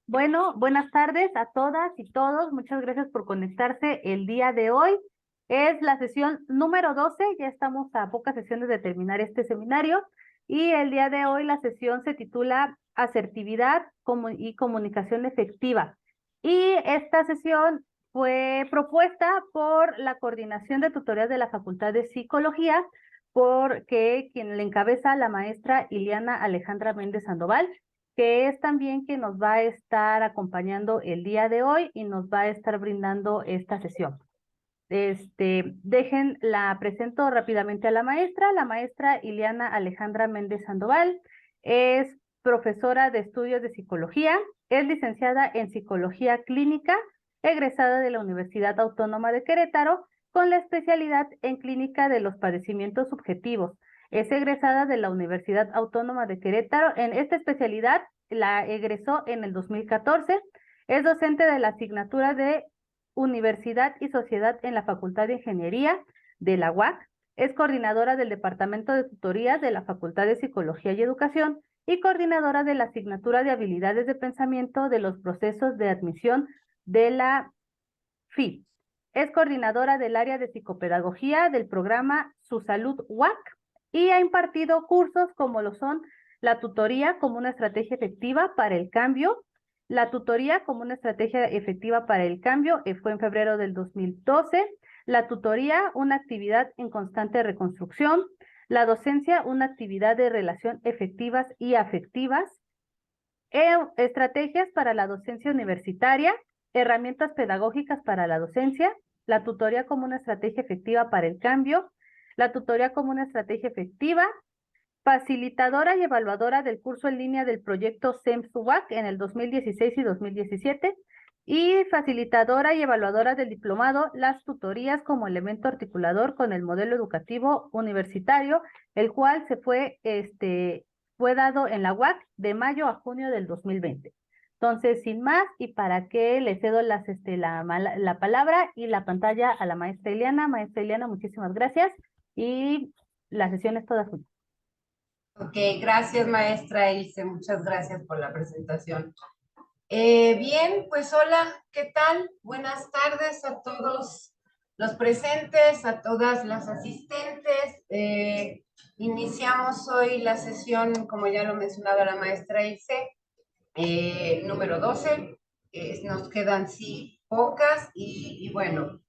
Bueno, buenas tardes a todas y todos. Muchas gracias por conectarse el día de hoy. Es la sesión número 12. Ya estamos a pocas sesiones de terminar este seminario y el día de hoy la sesión se titula Asertividad y Comunicación Efectiva. Y esta sesión fue propuesta por la Coordinación de Tutorías de la Facultad de Psicología, porque quien le encabeza la maestra Iliana Alejandra Méndez Sandoval, que es también quien nos va a estar acompañando el día de hoy y nos va a estar brindando esta sesión. La presento rápidamente a la maestra. La maestra Iliana Alejandra Méndez Sandoval es profesora de estudios de psicología, es licenciada en psicología clínica, egresada de la Universidad Autónoma de Querétaro, con la especialidad en clínica de los padecimientos subjetivos. Es egresada de la Universidad Autónoma de Querétaro. En esta especialidad la egresó en el 2014. Es docente de la asignatura de Universidad y Sociedad en la Facultad de Ingeniería de la UAC. Es coordinadora del Departamento de Tutorías de la Facultad de Psicología y Educación y coordinadora de la asignatura de Habilidades de Pensamiento de los Procesos de Admisión de la FIP. Es coordinadora del área de psicopedagogía del programa Su Salud UAC y ha impartido cursos como lo son la tutoría como una estrategia efectiva para el cambio. La tutoría como una estrategia efectiva para el cambio fue en febrero del 2012. La tutoría, una actividad en constante reconstrucción. La docencia, una actividad de relación efectivas y afectivas. Estrategias para la docencia universitaria, herramientas pedagógicas para la docencia, la tutoría como una estrategia efectiva para el cambio, la tutoría como una estrategia efectiva, facilitadora y evaluadora del curso en línea del proyecto SEMS-UAC en el 2016 y 2017, y facilitadora y evaluadora del diplomado Las Tutorías como elemento articulador con el modelo educativo universitario, el cual fue dado en la UAC de mayo a junio del 2020. Entonces, sin más, y para que le cedo la palabra y la pantalla a la maestra Ileana. Maestra Ileana, muchísimas gracias y la sesión es toda suya. Ok, gracias maestra Ilse, muchas gracias por la presentación. Bien, pues hola, ¿qué tal? Buenas tardes a todos los presentes, a todas las asistentes. Iniciamos hoy la sesión, como ya lo mencionaba la maestra Ilse, número 12. Nos quedan sí pocas y bueno,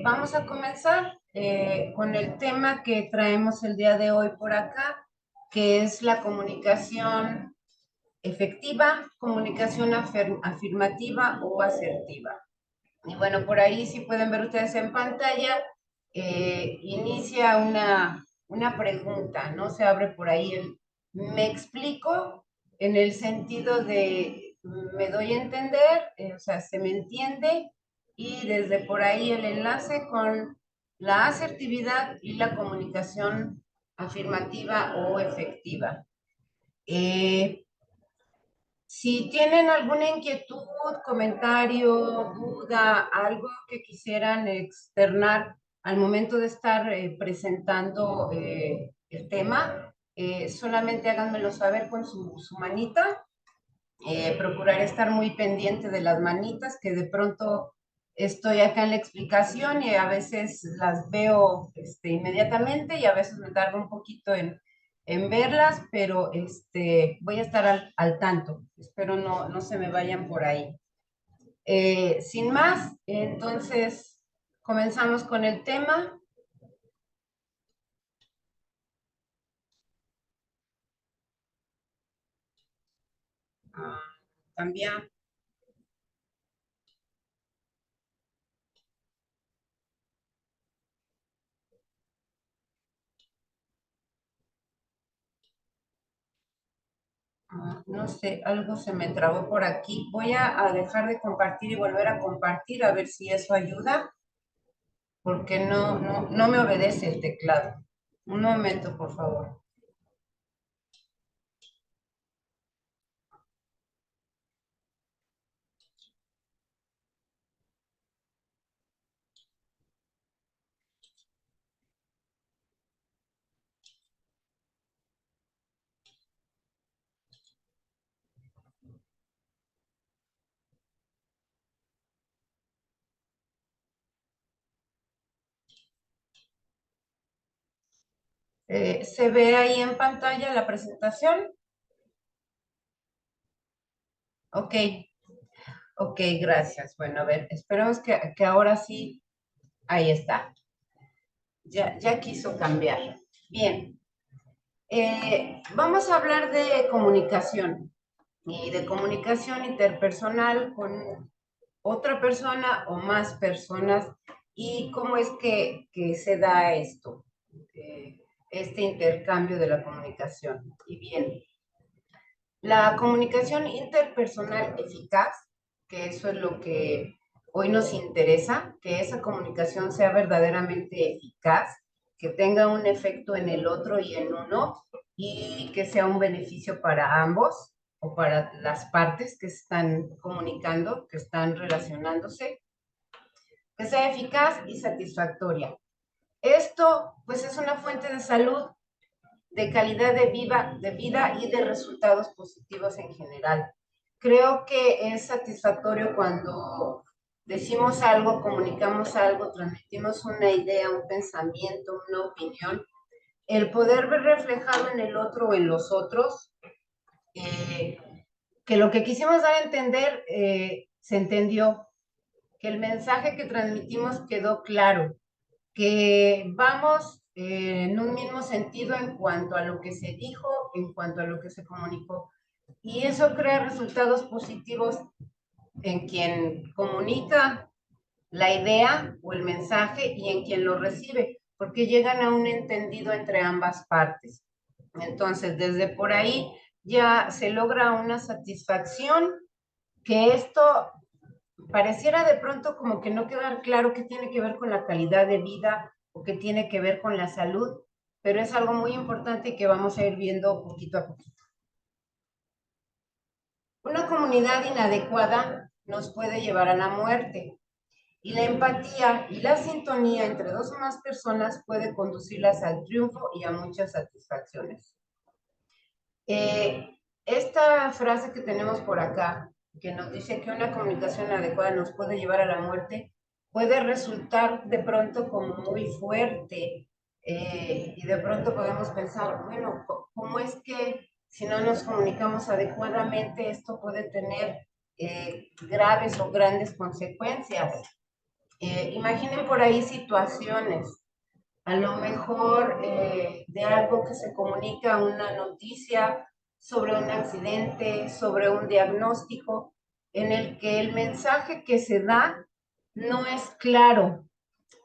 vamos a comenzar con el tema que traemos el día de hoy por acá, que es la comunicación efectiva, comunicación afirmativa o asertiva. Y bueno, por ahí si pueden ver ustedes en pantalla, inicia una pregunta, ¿no? Se abre por ahí me explico en el sentido de me doy a entender, o sea, se me entiende, y desde por ahí el enlace con la asertividad y la comunicación afirmativa o efectiva. Eh, si tienen alguna inquietud, comentario, duda, algo que quisieran externar al momento de estar presentando el tema, solamente háganmelo saber con su manita. Procurar estar muy pendiente de las manitas, que de pronto estoy acá en la explicación y a veces las veo inmediatamente y a veces me tardo un poquito en verlas, pero voy a estar al tanto. Espero no se me vayan por ahí. Sin más, entonces comenzamos con el tema. Ah, Cambiar. No sé, algo se me trabó por aquí. Voy a dejar de compartir y volver a compartir a ver si eso ayuda, porque no me obedece el teclado. Un momento, por favor. ¿Se ve ahí en pantalla la presentación? Ok, ok, gracias. Bueno, a ver, esperemos que ahora sí, ahí está. Ya quiso cambiar. Bien, vamos a hablar de comunicación y de comunicación interpersonal con otra persona o más personas y cómo es que se da esto, este intercambio de la comunicación. Y bien, la comunicación interpersonal eficaz, que eso es lo que hoy nos interesa, que esa comunicación sea verdaderamente eficaz, que tenga un efecto en el otro y en uno, y que sea un beneficio para ambos o para las partes que están comunicando, que están relacionándose, que sea eficaz y satisfactoria. Esto, pues, es una fuente de salud, de calidad de vida y de resultados positivos en general. Creo que es satisfactorio cuando decimos algo, comunicamos algo, transmitimos una idea, un pensamiento, una opinión, el poder ver reflejado en el otro o en los otros, eh, que lo que quisimos dar a entender se entendió, que el mensaje que transmitimos quedó claro, que vamos en un mismo sentido en cuanto a lo que se dijo, en cuanto a lo que se comunicó. Y eso crea resultados positivos en quien comunica la idea o el mensaje y en quien lo recibe, porque llegan a un entendido entre ambas partes. Entonces, desde por ahí ya se logra una satisfacción, que esto pareciera de pronto como que no queda claro qué tiene que ver con la calidad de vida o qué tiene que ver con la salud, pero es algo muy importante que vamos a ir viendo poquito a poquito. Una comunidad inadecuada nos puede llevar a la muerte, y la empatía y la sintonía entre dos o más personas puede conducirlas al triunfo y a muchas satisfacciones. Esta frase que tenemos por acá, que nos dice que una comunicación adecuada nos puede llevar a la muerte, puede resultar de pronto como muy fuerte, y de pronto podemos pensar, bueno, ¿cómo es que si no nos comunicamos adecuadamente esto puede tener graves o grandes consecuencias? Imaginen por ahí situaciones, a lo mejor de algo que se comunica, una noticia sobre un accidente, sobre un diagnóstico, en el que el mensaje que se da no es claro,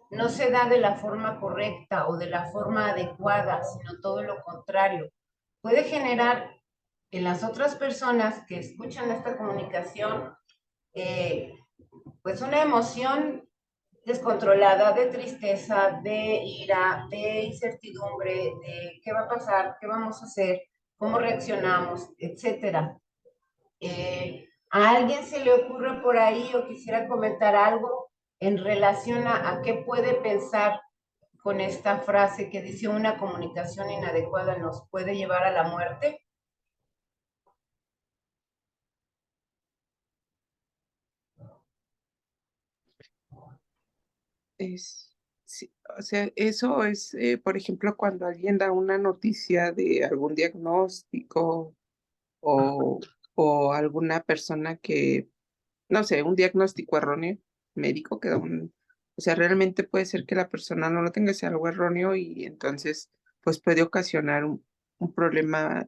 no se da de la forma correcta o de la forma adecuada, sino todo lo contrario. Puede generar en las otras personas que escuchan esta comunicación, eh, pues una emoción descontrolada, de tristeza, de ira, de incertidumbre, de qué va a pasar, qué vamos a hacer, cómo reaccionamos, etcétera. ¿A alguien se le ocurre por ahí o quisiera comentar algo en relación a qué puede pensar con esta frase que dice una comunicación inadecuada nos puede llevar a la muerte? Es, sí, o sea, eso es, por ejemplo, cuando alguien da una noticia de algún diagnóstico o, o alguna persona que, no sé, un diagnóstico erróneo médico que da o sea, realmente puede ser que la persona no lo tenga, sea algo erróneo y entonces, pues puede ocasionar un problema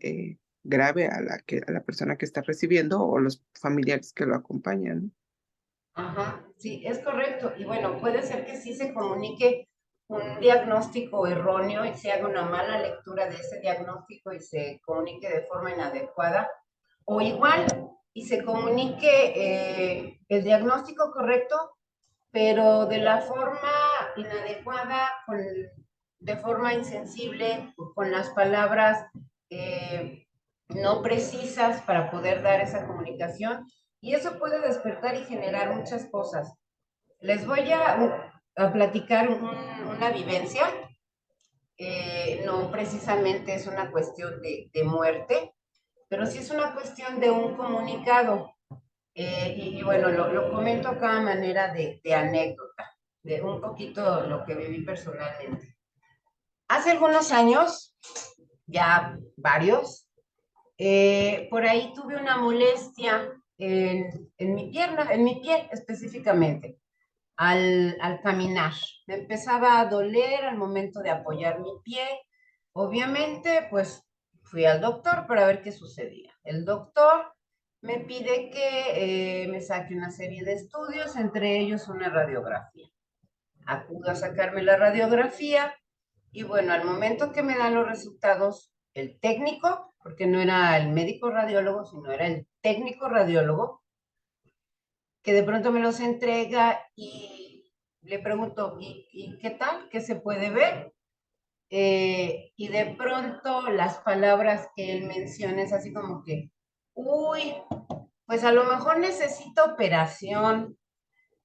grave a la persona que está recibiendo o los familiares que lo acompañan. Ajá, sí, es correcto. Y bueno, puede ser que sí se comunique un diagnóstico erróneo y se haga una mala lectura de ese diagnóstico y se comunique de forma inadecuada, o igual, y se comunique el diagnóstico correcto, pero de la forma inadecuada, de forma insensible, con las palabras no precisas para poder dar esa comunicación. Y eso puede despertar y generar muchas cosas. Les voy a platicar una vivencia. No precisamente es una cuestión de muerte, pero sí es una cuestión de un comunicado. Y bueno, lo comento acá a manera de anécdota, de un poquito lo que viví personalmente. Hace algunos años, ya varios, por ahí tuve una molestia en mi pierna, en mi pie específicamente, al caminar. Me empezaba a doler al momento de apoyar mi pie. Obviamente, pues fui al doctor para ver qué sucedía. El doctor me pide que me saque una serie de estudios, entre ellos una radiografía. Acudo a sacarme la radiografía y bueno, al momento que me dan los resultados, el técnico, porque no era el médico radiólogo, sino era el técnico radiólogo, que de pronto me los entrega y le pregunto, ¿y qué tal? ¿Qué se puede ver? Y de pronto las palabras que él menciona es así como que, uy, pues a lo mejor necesito operación,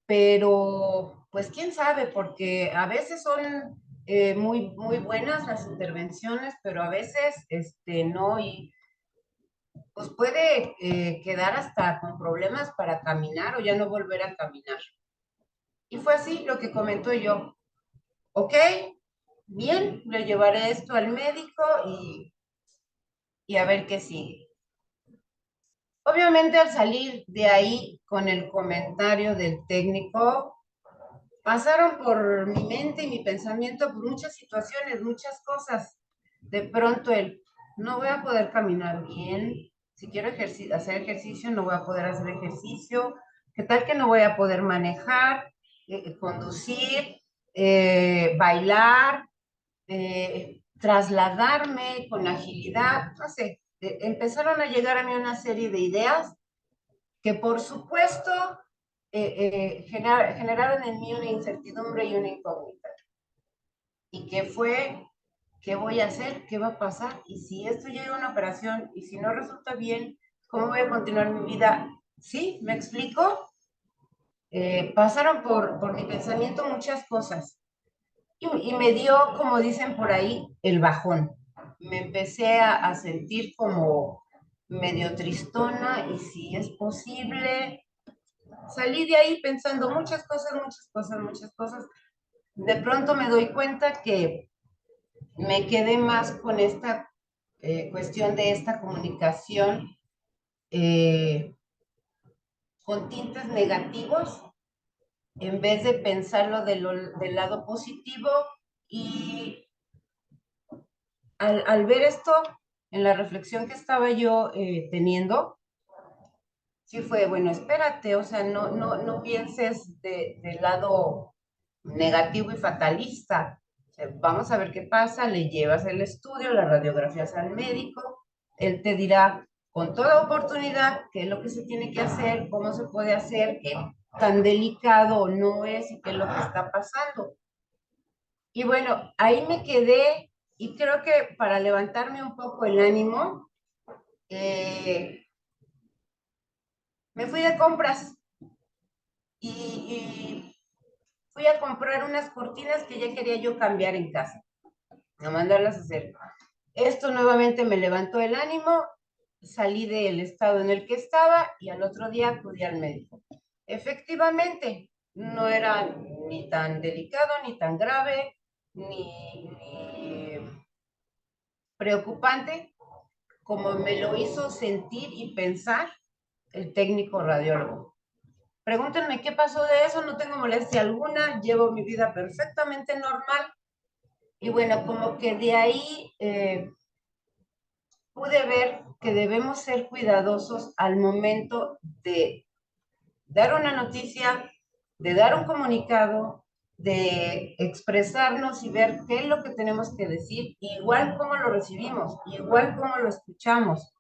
pero pues quién sabe, porque a veces son muy buenas las intervenciones, pero a veces no, y pues puede quedar hasta con problemas para caminar o ya no volver a caminar. Y fue así lo que comentó yo. Ok, bien, le llevaré esto al médico y a ver qué sigue. Obviamente al salir de ahí con el comentario del técnico, pasaron por mi mente y mi pensamiento por muchas situaciones, muchas cosas. De pronto no voy a poder caminar bien, si quiero hacer ejercicio, no voy a poder hacer ejercicio, qué tal que no voy a poder manejar, conducir, bailar, trasladarme con agilidad, no sé, empezaron a llegar a mí una serie de ideas que por supuesto generaron en mí una incertidumbre y una incógnita. ¿Y qué fue? ¿Qué voy a hacer? ¿Qué va a pasar? ¿Y si esto llega a una operación? ¿Y si no resulta bien? ¿Cómo voy a continuar mi vida? ¿Sí? ¿Me explico? Pasaron por mi pensamiento muchas cosas. Y me dio, como dicen por ahí, el bajón. Me empecé a sentir como medio tristona y si es posible, salí de ahí pensando muchas cosas, muchas cosas, muchas cosas. De pronto me doy cuenta que me quedé más con esta cuestión de esta comunicación eh, con tintes negativos en vez de pensarlo del lado positivo y al ver esto en la reflexión que estaba yo teniendo, sí fue, bueno, espérate, o sea, no pienses del lado negativo y fatalista. O sea, vamos a ver qué pasa, le llevas el estudio, las radiografías al médico, él te dirá con toda oportunidad qué es lo que se tiene que hacer, cómo se puede hacer, qué tan delicado no es y qué es lo que está pasando. Y bueno, ahí me quedé y creo que para levantarme un poco el ánimo, eh, me fui de compras y fui a comprar unas cortinas que ya quería yo cambiar en casa, a mandarlas a hacer. Esto nuevamente me levantó el ánimo, salí del estado en el que estaba y al otro día acudí al médico. Efectivamente, no era ni tan delicado, ni tan grave, ni preocupante como me lo hizo sentir y pensar el técnico radiólogo. Pregúntenme qué pasó de eso, no tengo molestia alguna, llevo mi vida perfectamente normal. Y bueno, como que de ahí pude ver que debemos ser cuidadosos al momento de dar una noticia, de dar un comunicado, de expresarnos y ver qué es lo que tenemos que decir, igual como lo recibimos, igual como lo escuchamos.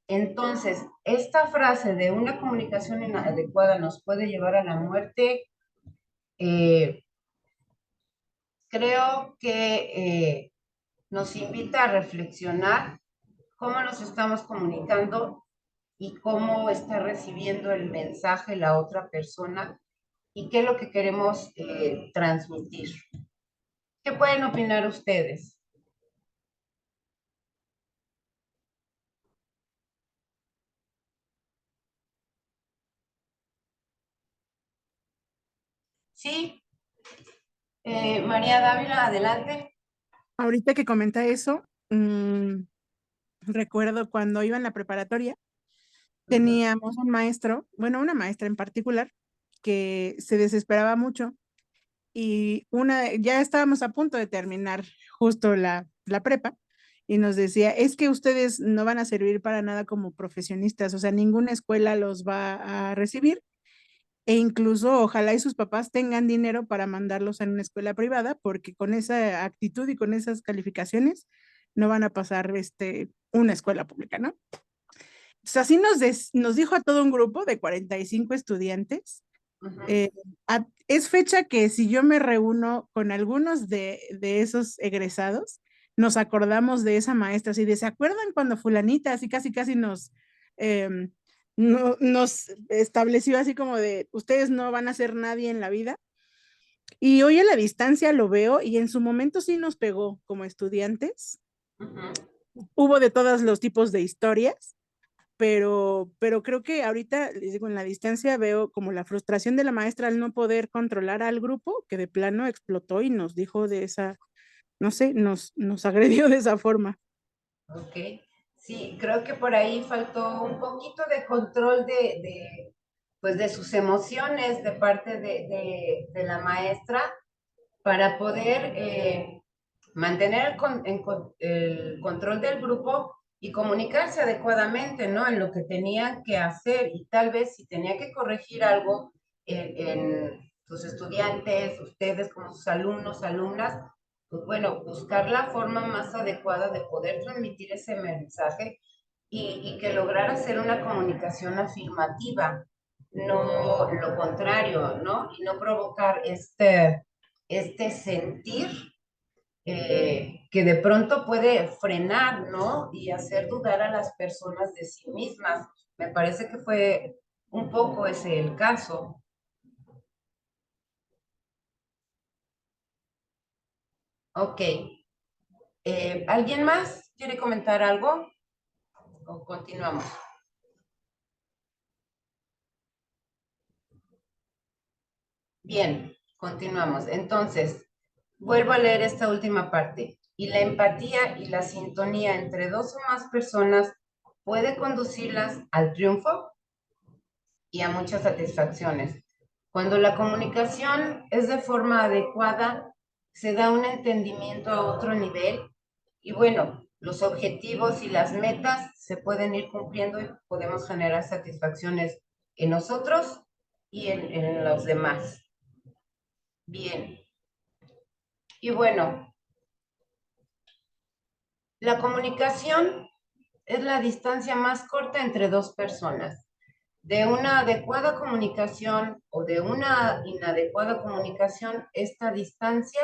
Entonces, esta frase de una comunicación inadecuada nos puede llevar a la muerte, eh, creo que nos invita a reflexionar cómo nos estamos comunicando y cómo está recibiendo el mensaje la otra persona y qué es lo que queremos transmitir. ¿Qué pueden opinar ustedes? Sí, María Dávila, adelante. Ahorita que comenta eso, recuerdo cuando iba en la preparatoria, teníamos un maestro, bueno, una maestra en particular, que se desesperaba mucho y ya estábamos a punto de terminar justo la prepa y nos decía, es que ustedes no van a servir para nada como profesionistas, o sea, ninguna escuela los va a recibir e incluso ojalá y sus papás tengan dinero para mandarlos a una escuela privada porque con esa actitud y con esas calificaciones no van a pasar una escuela pública, ¿no? Entonces así nos dijo a todo un grupo de 45 estudiantes. Es fecha que si yo me reúno con algunos de esos egresados, nos acordamos de esa maestra, así de, ¿se acuerdan cuando fulanita así casi casi em, nos estableció así como de, ustedes no van a ser nadie en la vida? Y hoy a la distancia lo veo y en su momento sí nos pegó como estudiantes. Hubo de todos los tipos de historias, pero creo que ahorita, les digo, en la distancia veo como la frustración de la maestra al no poder controlar al grupo, que de plano explotó y nos dijo de esa, no sé, nos agredió de esa forma. Ok, sí, creo que por ahí faltó un poquito de control pues de sus emociones de parte de la maestra para poder mantener el control del grupo y comunicarse adecuadamente, ¿no? En lo que tenían que hacer y tal vez si tenía que corregir algo en sus estudiantes, ustedes como sus alumnos, alumnas, pues bueno, buscar la forma más adecuada de poder transmitir ese mensaje y que lograr hacer una comunicación afirmativa, no lo contrario, ¿no? Y no provocar este sentir que de pronto puede frenar, ¿no? Y hacer dudar a las personas de sí mismas. Me parece que fue un poco ese el caso. Ok. ¿Alguien más quiere comentar algo? ¿O continuamos? Bien, continuamos. Entonces, vuelvo a leer esta última parte. Y la empatía y la sintonía entre dos o más personas puede conducirlas al triunfo y a muchas satisfacciones. Cuando la comunicación es de forma adecuada, se da un entendimiento a otro nivel y bueno, los objetivos y las metas se pueden ir cumpliendo y podemos generar satisfacciones en nosotros y en los demás. Bien. Y bueno, la comunicación es la distancia más corta entre dos personas. De una adecuada comunicación o de una inadecuada comunicación, esta distancia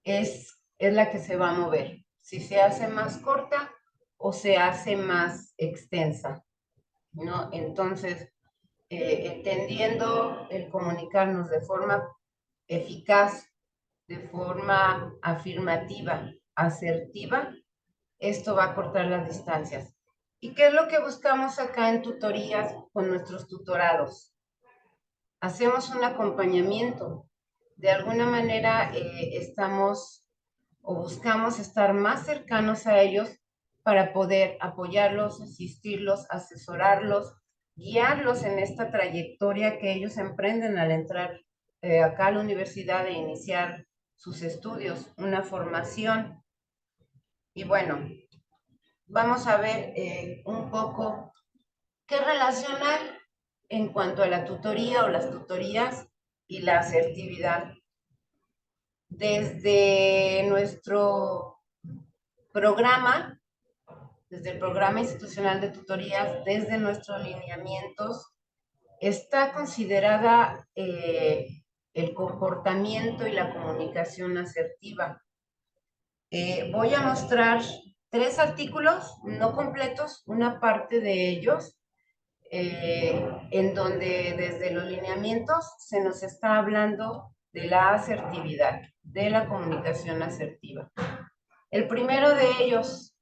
es la que se va a mover. Si se hace más corta o se hace más extensa, ¿no? Entonces, entendiendo el comunicarnos de forma eficaz, de forma afirmativa, asertiva, esto va a cortar las distancias. ¿Y qué es lo que buscamos acá en tutorías con nuestros tutorados? Hacemos un acompañamiento. De alguna manera estamos o buscamos estar más cercanos a ellos para poder apoyarlos, asistirlos, asesorarlos, guiarlos en esta trayectoria que ellos emprenden al entrar acá a la universidad e iniciar sus estudios, una formación. Y bueno, vamos a ver un poco qué relacionar en cuanto a la tutoría o las tutorías y la asertividad. Desde nuestro programa, desde el programa institucional de tutorías, desde nuestros lineamientos, está considerada el comportamiento y la comunicación asertiva. Voy a mostrar 3 artículos, no completos, una parte de ellos, en donde desde los lineamientos se nos está hablando de la asertividad, de la comunicación asertiva. El primero de ellos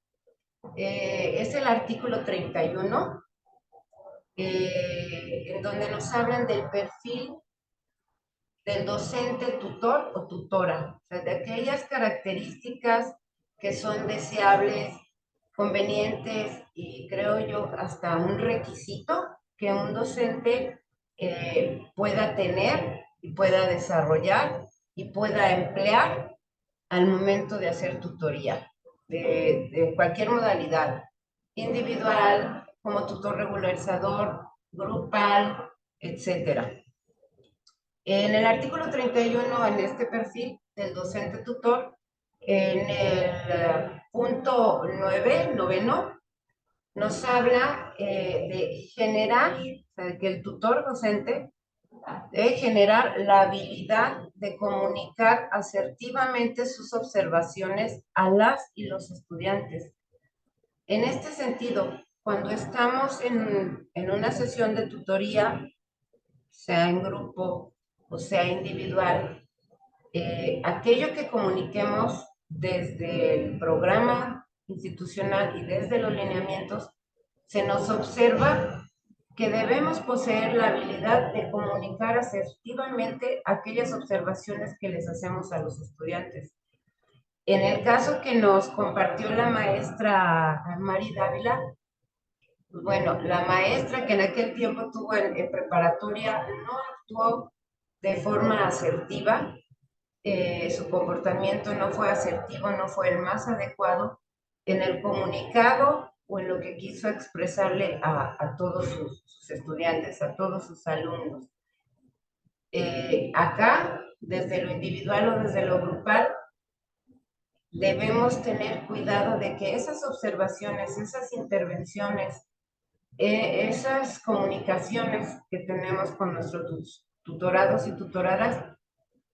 es el artículo 31, en donde nos hablan del perfil del docente tutor o tutora, o sea, de aquellas características que son deseables, convenientes y creo yo hasta un requisito que un docente pueda tener y pueda desarrollar y pueda emplear al momento de hacer tutoría de cualquier modalidad, individual, como tutor regularizador, grupal, etcétera. En el artículo 31, en este perfil del docente tutor, en el punto 9, noveno, nos habla de generar, o sea, de que el tutor docente debe generar la habilidad de comunicar asertivamente sus observaciones a las y los estudiantes. En este sentido, cuando estamos en una sesión de tutoría, sea en grupo o sea individual, aquello que comuniquemos desde el programa institucional y desde los lineamientos, se nos observa que debemos poseer la habilidad de comunicar asertivamente aquellas observaciones que les hacemos a los estudiantes. En el caso que nos compartió la maestra Mari Dávila, bueno, la maestra que en aquel tiempo tuvo en preparatoria no actuó de forma asertiva, su comportamiento no fue asertivo, no fue el más adecuado en el comunicado o en lo que quiso expresarle a todos sus estudiantes, a todos sus alumnos. Acá, desde lo individual o desde lo grupal, debemos tener cuidado de que esas observaciones, esas intervenciones, esas comunicaciones que tenemos con nuestros tutorados y tutoradas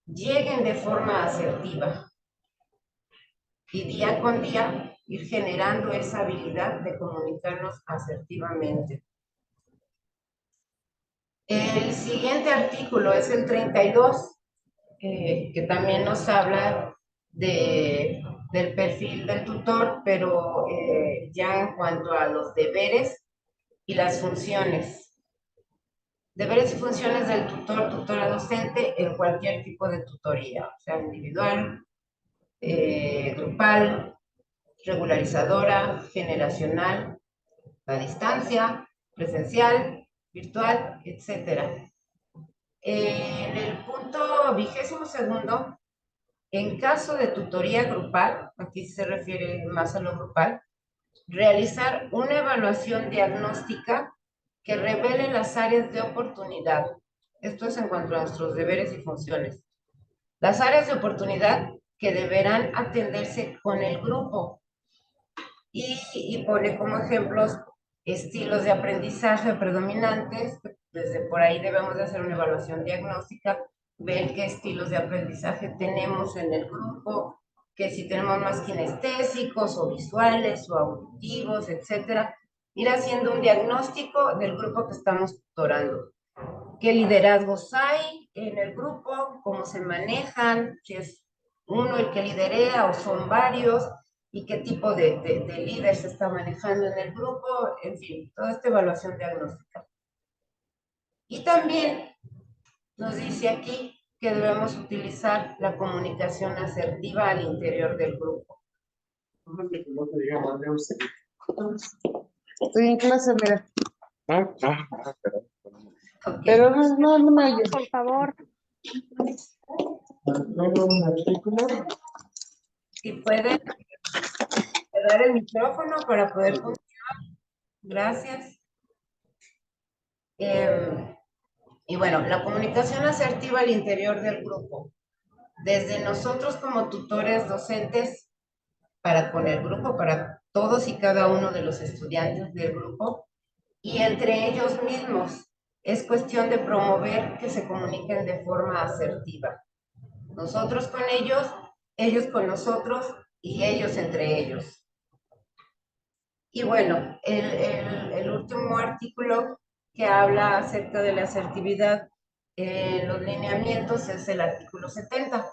lleguen de forma asertiva y día con día ir generando esa habilidad de comunicarnos asertivamente. El siguiente artículo es el 32, que también nos habla del perfil del tutor, pero ya en cuanto a los deberes y las funciones. Deberes y funciones del tutor, tutora docente en cualquier tipo de tutoría, o sea, individual, grupal, regularizadora, generacional, a distancia, presencial, virtual, etc. En el punto 22º, en caso de tutoría grupal, aquí se refiere más a lo grupal, realizar una evaluación diagnóstica que revele las áreas de oportunidad. Esto es en cuanto a nuestros deberes y funciones. Las áreas que deberán atenderse con el grupo. Y pone como ejemplos estilos de aprendizaje predominantes. Desde por ahí debemos de hacer una evaluación diagnóstica, ver qué estilos de aprendizaje tenemos en el grupo, que si tenemos más kinestésicos o visuales o auditivos, etcétera. Ir haciendo un diagnóstico del grupo que estamos tutorando. ¿Qué liderazgos hay en el grupo? ¿Cómo se manejan? Si es uno el que liderea o son varios, y qué tipo de líder se está manejando en el grupo, en fin, toda esta evaluación diagnóstica. Y también nos dice aquí que debemos utilizar la comunicación asertiva al interior del grupo. Estoy en clase, mira. Okay. Pero no me ayudes. Por favor. Si pueden cerrar el micrófono para poder continuar. Gracias. Y bueno, la comunicación asertiva al interior del grupo. Desde nosotros como tutores docentes, para con el grupo, para todos y cada uno de los estudiantes del grupo, y entre ellos mismos, es cuestión de promover que se comuniquen de forma asertiva. Nosotros con ellos con nosotros y ellos entre ellos. Y bueno, el último artículo que habla acerca de la asertividad en los lineamientos es el artículo 70.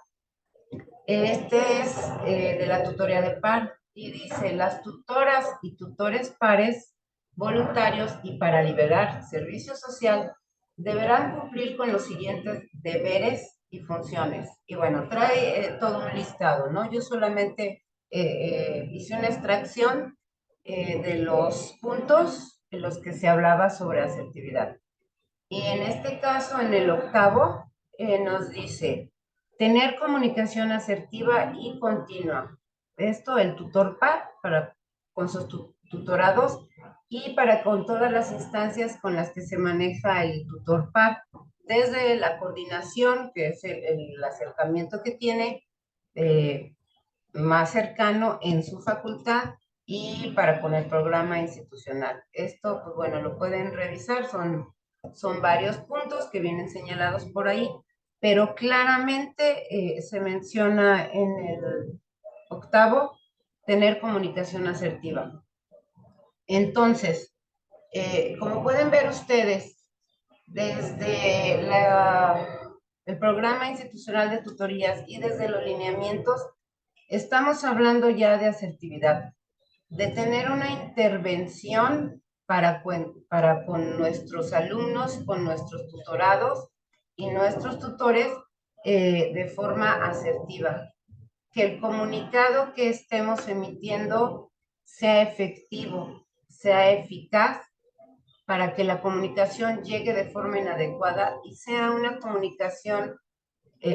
Este es de la tutoría de par y dice: las tutoras y tutores pares, voluntarios y para liberar servicio social deberán cumplir con los siguientes deberes y funciones. Y bueno, trae todo un listado, ¿no? Yo solamente hice una extracción de los puntos en los que se hablaba sobre asertividad. Y en este caso, en el octavo, nos dice, tener comunicación asertiva y continua. Esto el tutor PAD con sus tutorados y para con todas las instancias con las que se maneja el tutor PAD, desde la coordinación, que es el acercamiento que tiene más cercano en su facultad, y para con el programa institucional. Esto, pues bueno, lo pueden revisar, son varios puntos que vienen señalados por ahí, pero claramente se menciona en el octavo tener comunicación asertiva. Entonces, como pueden ver ustedes, desde el programa institucional de tutorías y desde los lineamientos, estamos hablando ya de asertividad, de tener una intervención para con nuestros alumnos, con nuestros tutorados y nuestros tutores de forma asertiva. Que el comunicado que estemos emitiendo sea efectivo, sea eficaz, para que la comunicación llegue de forma inadecuada y sea una comunicación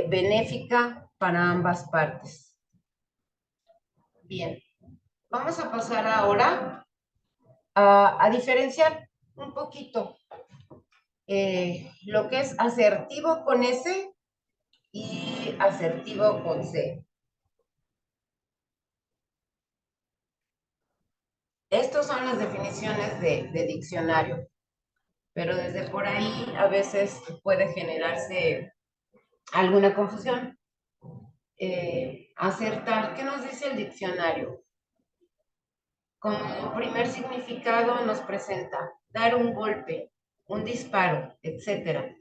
benéfica para ambas partes. Bien, vamos a pasar ahora a diferenciar un poquito lo que es asertivo con S y asertivo con C. Estas son las definiciones de diccionario, pero desde por ahí a veces puede generarse alguna confusión. Acertar, ¿qué nos dice el diccionario? Como primer significado nos presenta dar un golpe, un disparo, etc.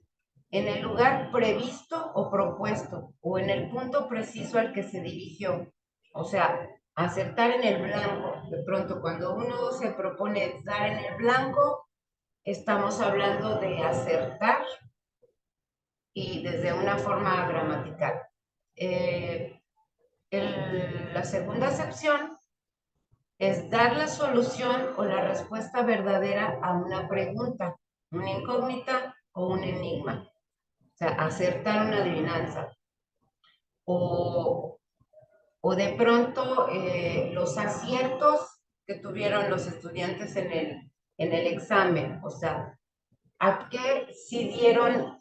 en el lugar previsto o propuesto, o en el punto preciso al que se dirigió. O sea, acertar en el blanco. De pronto, cuando uno se propone dar en el blanco, estamos hablando de acertar y desde una forma gramatical. La segunda acepción es dar la solución o la respuesta verdadera a una pregunta, una incógnita o un enigma. O sea, acertar una adivinanza. O de pronto los aciertos que tuvieron los estudiantes en el examen. O sea, a qué sí dieron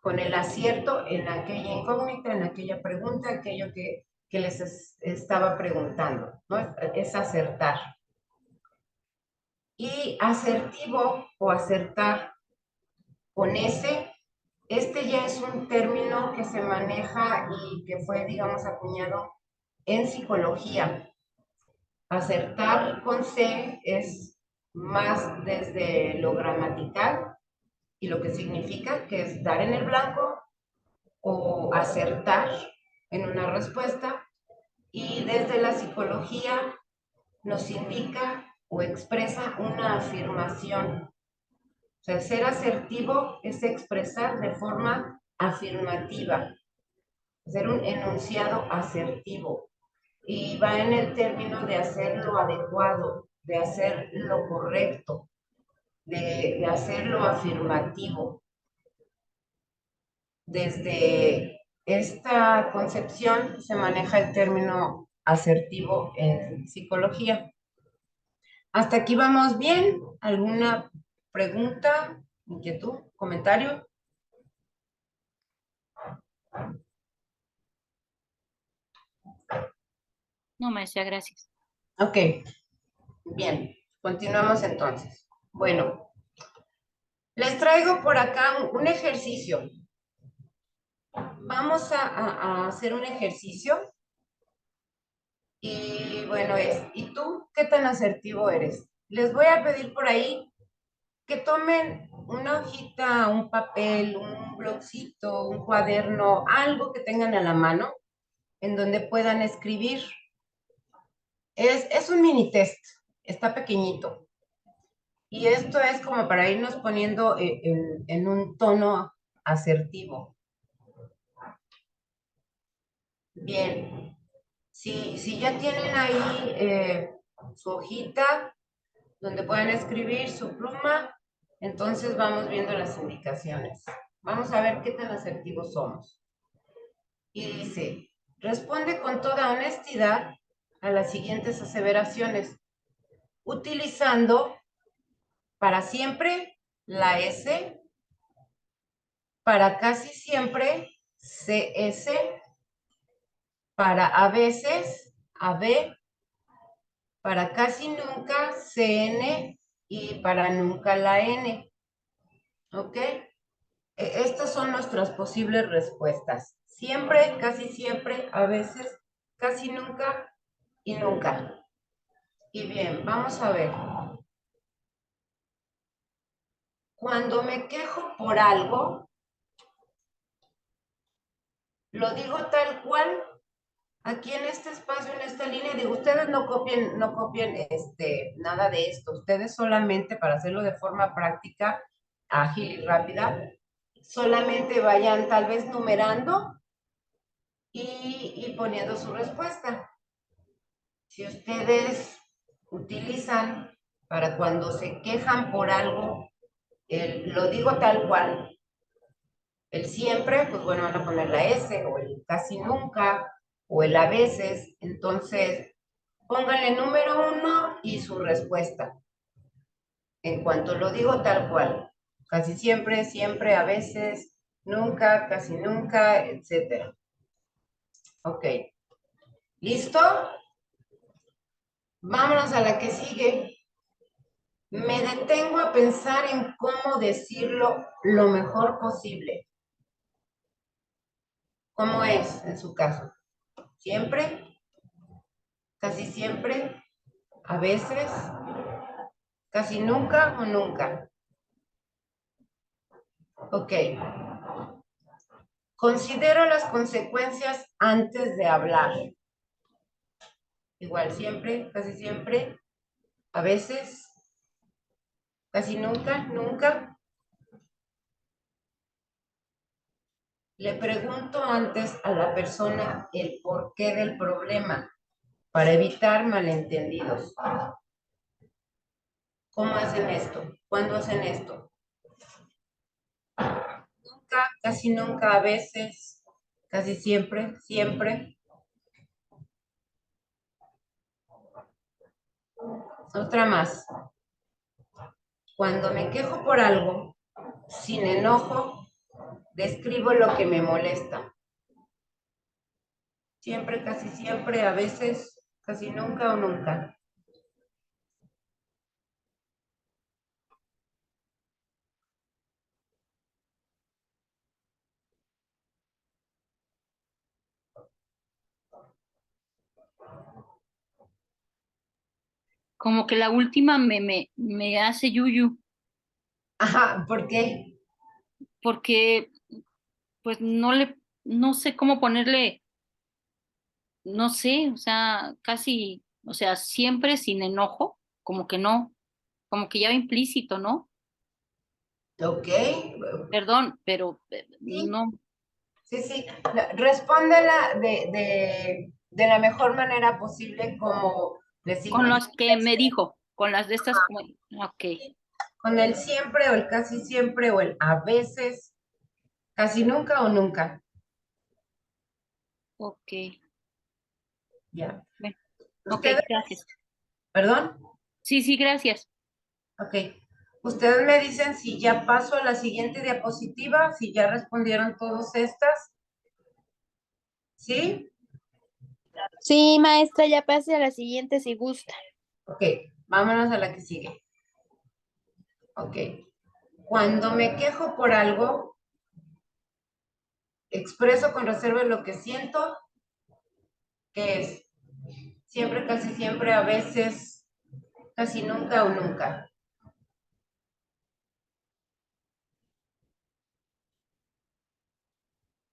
con el acierto en aquella incógnita, en aquella pregunta, aquello que les estaba preguntando, ¿no? Es acertar. Y asertivo o acertar con ese, este ya es un término que se maneja y que fue, digamos, acuñado en psicología. Acertar con C es más desde lo gramatical y lo que significa que es dar en el blanco o acertar en una respuesta, y desde la psicología nos indica o expresa una afirmación. O sea, ser asertivo es expresar de forma afirmativa, hacer un enunciado asertivo, y va en el término de hacer lo adecuado, de hacer lo correcto, de hacer lo afirmativo. Desde esta concepción se maneja el término asertivo en psicología. ¿Hasta aquí vamos bien? ¿Alguna pregunta, inquietud, comentario? No, maestra, gracias. Ok, bien, continuamos entonces. Bueno, les traigo por acá un ejercicio. Vamos a hacer un ejercicio. Y bueno, ¿y tú qué tan asertivo eres? Les voy a pedir por ahí que tomen una hojita, un papel, un blogcito, un cuaderno, algo que tengan a la mano en donde puedan escribir. Es un mini test, está pequeñito. Y esto es como para irnos poniendo en un tono asertivo. Bien. Si ya tienen ahí su hojita donde pueden escribir su pluma, entonces vamos viendo las indicaciones. Vamos a ver qué tan asertivos somos. Y dice, responde con toda honestidad a las siguientes aseveraciones, utilizando para siempre la S, para casi siempre CS, para a veces AB, para casi nunca CN y para nunca la N. ¿Ok? Estas son nuestras posibles respuestas. Siempre, casi siempre, a veces, casi nunca y nunca. Y bien, vamos a ver. Cuando me quejo por algo, lo digo tal cual. Aquí en este espacio, en esta línea, digo, ustedes no copien nada de esto. Ustedes solamente, para hacerlo de forma práctica, ágil y rápida, solamente vayan tal vez numerando y poniendo su respuesta. Si ustedes utilizan para cuando se quejan por algo, lo digo tal cual, el siempre, pues bueno, van a poner la S, o el casi nunca, o el a veces. Entonces, pónganle número 1 y su respuesta. En cuanto lo digo tal cual, casi siempre, siempre, a veces, nunca, casi nunca, etcétera. Ok. ¿Listo? Vámonos a la que sigue. Me detengo a pensar en cómo decirlo lo mejor posible. ¿Cómo es en su caso? ¿Siempre? ¿Casi siempre? ¿A veces? ¿Casi nunca o nunca? Ok. Considero las consecuencias antes de hablar. Igual siempre, casi siempre, a veces, casi nunca, nunca. Le pregunto antes a la persona el porqué del problema para evitar malentendidos. ¿Cómo hacen esto? ¿Cuándo hacen esto? Nunca, casi nunca, a veces, casi siempre, siempre. Otra más. Cuando me quejo por algo, sin enojo, describo lo que me molesta. Siempre, casi siempre, a veces, casi nunca o nunca. Como que la última me hace yuyu, Ajá, ¿por qué? porque pues no sé cómo ponerle, no sé, o sea, casi, o sea, siempre sin enojo, como que no, como que ya va implícito, ¿no? Ok. Perdón, pero Sí, no, sí, sí. Respóndela de la mejor manera posible, como le con significa. las que me dijo, con las de estas, ok, Con el siempre o el casi siempre o el a veces, casi nunca o nunca. ok, Ya. bueno, ok, Ustedes, gracias. perdón. Sí, sí, gracias. Ok. Ustedes me dicen si ya paso a la siguiente diapositiva, si ya respondieron todas estas. ¿Sí? Sí, maestra, ya pase a la siguiente si gusta. Ok, vámonos a la que sigue. Ok. Cuando me quejo por algo, expreso con reserva lo que siento, que es siempre, casi siempre, a veces, casi nunca o nunca.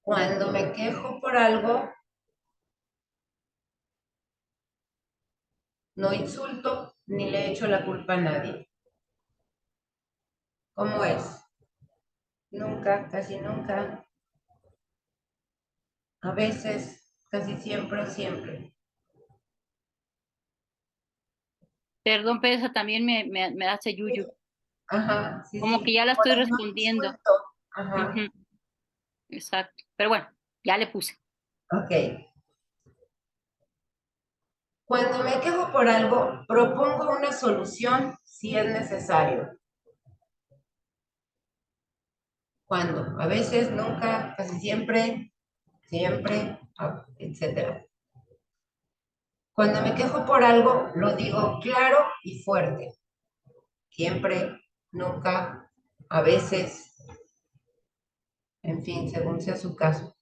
Cuando me quejo por algo, no insulto ni le echo la culpa a nadie. ¿Cómo es? Nunca, casi nunca, a veces, casi siempre, siempre. Perdón, pero esa también me hace yuyu. Ajá, sí, Como que sí. ya la Por estoy ahí no respondiendo. suelto. Ajá, Ujú, exacto. Pero bueno, ya le puse. ok. Cuando me quejo por algo, propongo una solución si es necesario. Cuando, a veces, nunca, casi siempre, siempre, etcétera. Cuando me quejo por algo, lo digo claro y fuerte. Siempre, nunca, a veces, en fin, según sea su caso.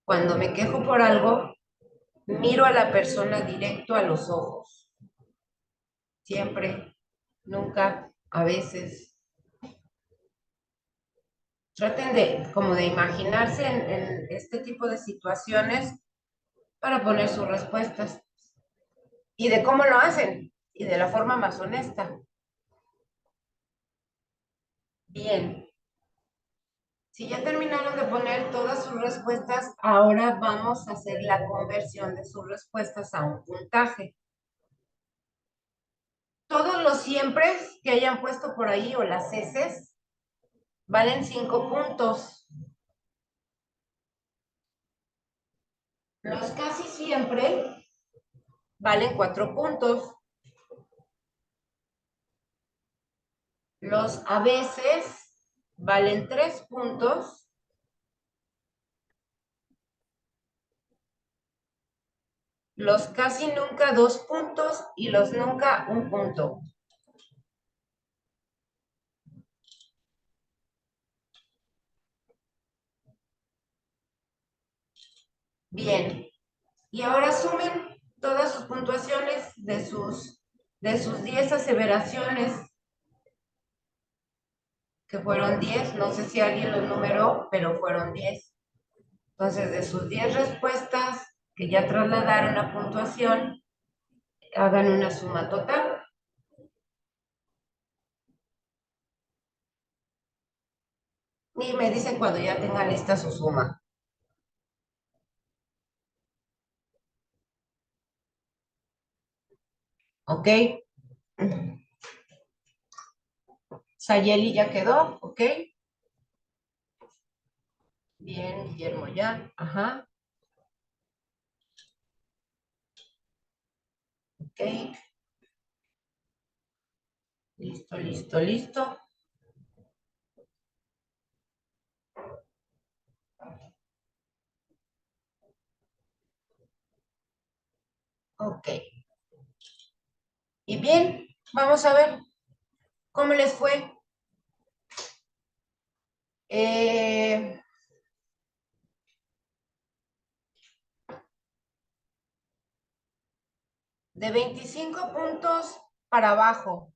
Cuando me quejo por algo, miro a la persona directo a los ojos. Siempre, nunca, a veces. Traten de, como de imaginarse en este tipo de situaciones para poner sus respuestas. Y de cómo lo hacen, y de la forma más honesta. Bien. Si ya terminaron de poner todas sus respuestas, ahora vamos a hacer la conversión de sus respuestas a un puntaje. Todos los siempre que hayan puesto por ahí o las heces valen 5 puntos. Los casi siempre valen 4 puntos. Los a veces valen 3 puntos. Los casi nunca 2 puntos y los nunca 1 punto. Bien. Y ahora sumen todas sus puntuaciones de sus 10 aseveraciones, que fueron 10. No sé si alguien los numeró, pero fueron 10. Entonces, de sus 10 respuestas que ya trasladaron a puntuación, hagan una suma total. Y me dicen cuando ya tengan lista su suma. ¿Ok? Sayeli ya quedó, ¿ok? Bien, Guillermo ya, ajá. Ok. Listo, listo, listo. Ok. Y bien, vamos a ver cómo les fue. De 25 puntos para abajo.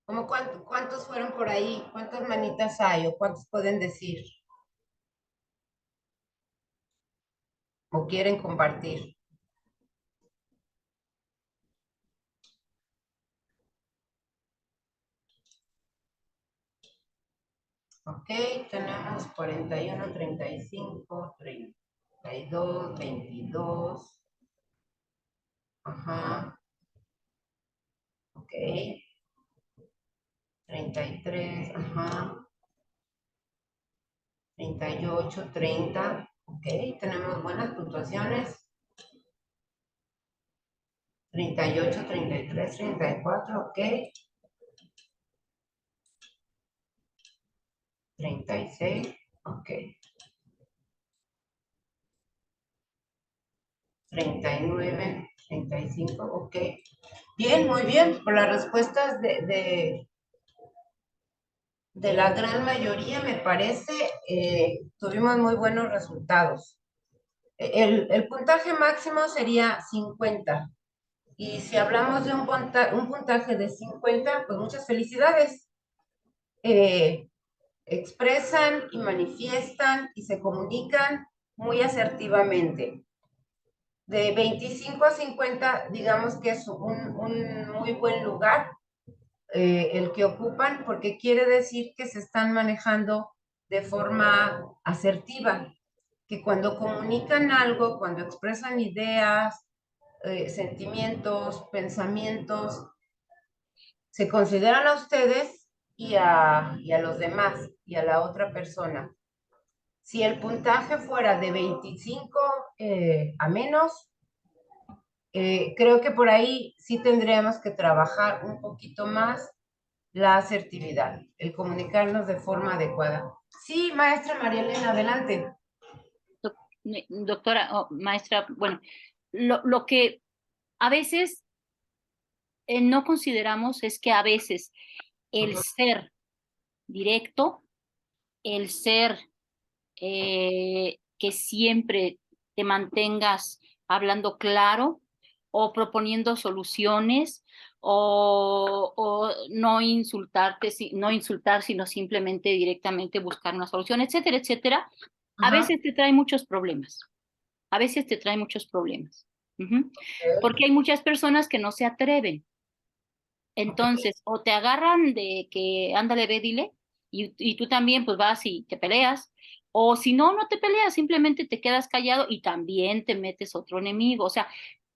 ¿Cómo cuántos fueron por ahí? ¿Cuántas manitas hay o cuántos pueden decir? ¿O quieren compartir? Ok, tenemos 41, 35, 32, 22. Ajá. Ok. 33, ajá. 38, 30. Ok, tenemos buenas puntuaciones. 38, 33, 34, ok. 36, ok. 39, 35, ok. Bien, muy bien. Por las respuestas de la gran mayoría, me parece, tuvimos muy buenos resultados. El puntaje máximo sería 50. Y si hablamos de un puntaje de 50, pues muchas felicidades. Expresan y manifiestan y se comunican muy asertivamente. De 25 a 50, digamos que es un muy buen lugar el que ocupan, porque quiere decir que se están manejando de forma asertiva, que cuando comunican algo, cuando expresan ideas, sentimientos, pensamientos, se consideran a ustedes y a los demás, y a la otra persona. Si el puntaje fuera de 25 a menos, creo que por ahí sí tendríamos que trabajar un poquito más la asertividad, el comunicarnos de forma adecuada. Sí, maestra María Elena, adelante. Doctora o maestra, bueno, lo que a veces no consideramos es que a veces el ser directo, el ser que siempre te mantengas hablando claro o proponiendo soluciones o no insultarte, no insultar, sino simplemente directamente buscar una solución, etcétera, etcétera, a veces te trae muchos problemas. A veces te trae muchos problemas. Porque hay muchas personas que no se atreven. Entonces, o te agarran de que, ándale, ve, dile, y tú también pues vas y te peleas, o si no, no te peleas, simplemente te quedas callado y también te metes otro enemigo. O sea,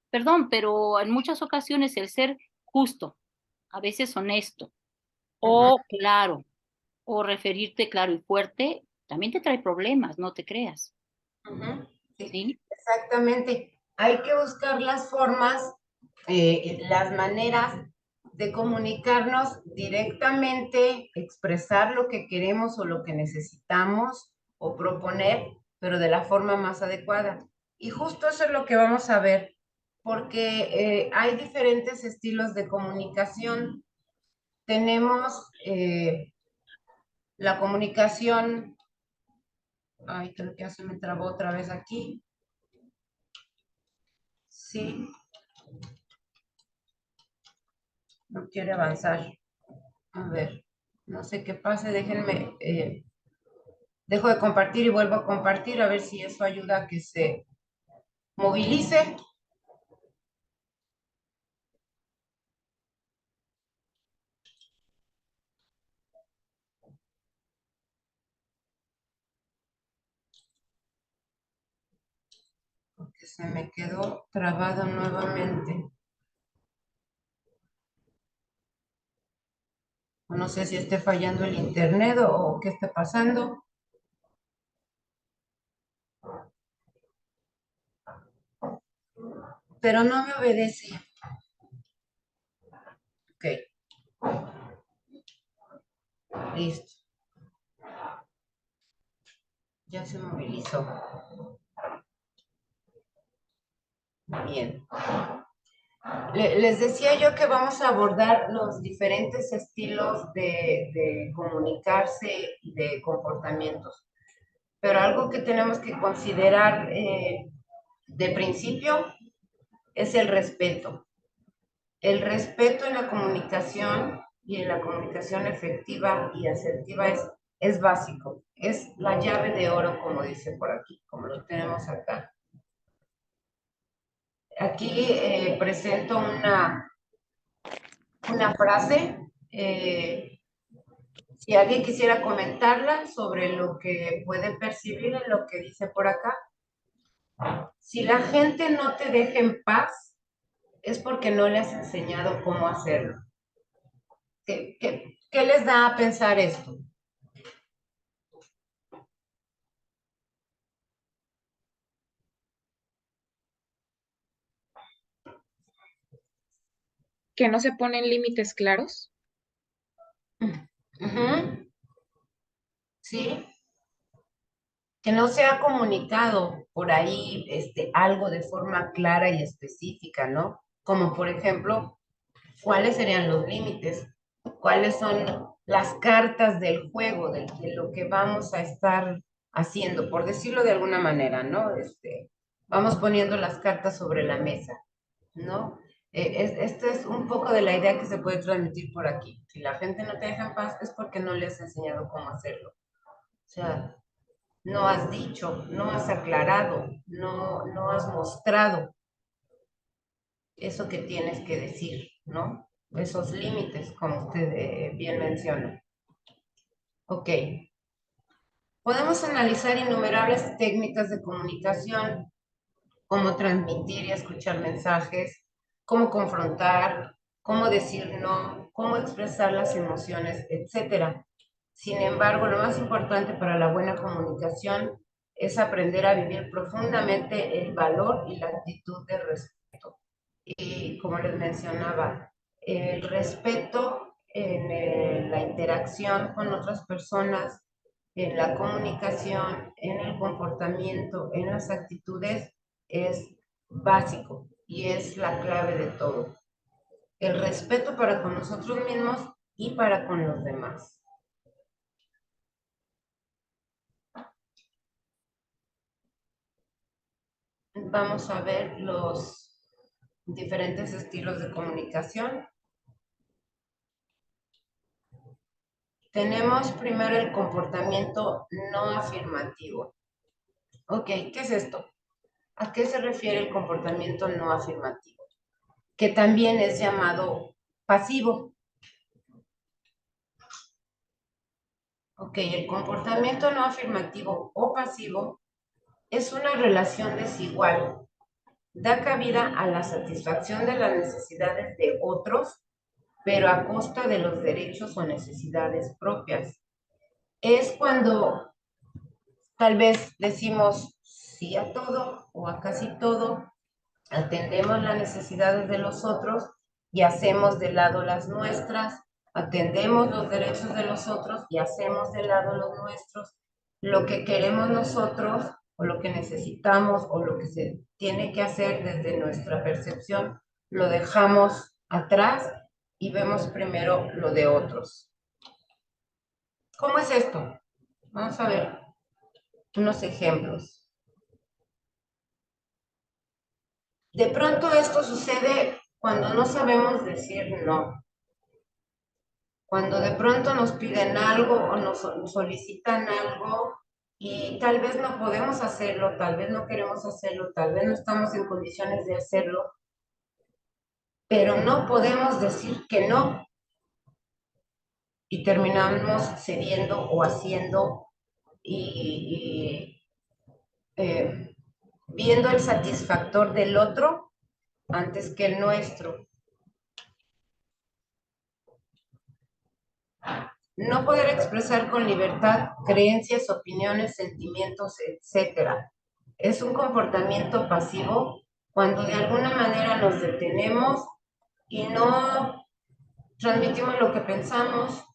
perdón, pero en muchas ocasiones el ser justo, a veces honesto, o claro, o referirte claro y fuerte, también te trae problemas, no te creas. Sí, ¿Sí? exactamente. Hay que buscar las formas, las maneras de comunicarnos directamente, expresar lo que queremos o lo que necesitamos o proponer, pero de la forma más adecuada. Y justo eso es lo que vamos a ver, porque hay diferentes estilos de comunicación. Tenemos la comunicación, ay, creo que ya se me trabó otra vez aquí. Sí, no quiere avanzar. A ver, no sé qué pase, déjenme, dejo de compartir y vuelvo a compartir a ver si eso ayuda a que se movilice. Porque se me quedó trabado nuevamente. No sé si esté fallando el internet o qué está pasando. Pero no me obedece. Ok. Listo. Ya se movilizó. Bien. Les decía yo que vamos a abordar los diferentes estilos de comunicarse y de comportamientos. Pero algo que tenemos que considerar de principio es el respeto. El respeto en la comunicación y en la comunicación efectiva y asertiva es básico. Es la llave de oro, como dice por aquí, como lo tenemos acá. Aquí presento una frase. Si alguien quisiera comentarla sobre lo que puede percibir en lo que dice por acá. Si la gente no te deja en paz, es porque no le has enseñado cómo hacerlo. ¿Qué les da a pensar esto? Que no se ponen límites claros. ¿Sí? Que no se ha comunicado por ahí algo de forma clara y específica, ¿no? Como por ejemplo, ¿cuáles serían los límites? ¿Cuáles son las cartas del juego, de lo que vamos a estar haciendo, por decirlo de alguna manera, ¿no? Vamos poniendo las cartas sobre la mesa, ¿no? Esto es un poco de la idea que se puede transmitir por aquí. Si la gente no te deja en paz es porque no le has enseñado cómo hacerlo. O sea, no has dicho, no has aclarado, no has mostrado eso que tienes que decir, ¿no? Esos límites, como usted bien menciona. Ok. Podemos analizar innumerables técnicas de comunicación. cómo transmitir y escuchar mensajes, cómo confrontar, cómo decir no, cómo expresar las emociones, etc. Sin embargo, lo más importante para la buena comunicación es aprender a vivir profundamente el valor y la actitud de respeto. Y como les mencionaba, el respeto en la interacción con otras personas, en la comunicación, en el comportamiento, en las actitudes, es básico y es la clave de todo. El respeto para con nosotros mismos y para con los demás. Vamos a ver los diferentes estilos de comunicación. Tenemos primero el comportamiento no afirmativo. Ok, ¿qué es esto? ¿A qué se refiere el comportamiento no afirmativo? Que también es llamado pasivo. Ok, el comportamiento no afirmativo o pasivo es una relación desigual. Da cabida a la satisfacción de las necesidades de otros, pero a costa de los derechos o necesidades propias. Es cuando tal vez decimos sí a todo o a casi todo, atendemos las necesidades de los otros y hacemos de lado las nuestras, atendemos los derechos de los otros y hacemos de lado los nuestros. Lo que queremos nosotros o lo que necesitamos o lo que se tiene que hacer desde nuestra percepción, lo dejamos atrás y vemos primero lo de otros. ¿Cómo es esto? Vamos a ver unos ejemplos. De pronto esto sucede cuando no sabemos decir no. Cuando de pronto nos piden algo o nos solicitan algo y tal vez no podemos hacerlo, tal vez no queremos hacerlo, tal vez no estamos en condiciones de hacerlo, pero no podemos decir que no y terminamos cediendo o haciendo y viendo el satisfactor del otro antes que el nuestro. No poder expresar con libertad creencias, opiniones, sentimientos, etc. Es un comportamiento pasivo cuando de alguna manera nos detenemos y no transmitimos lo que pensamos,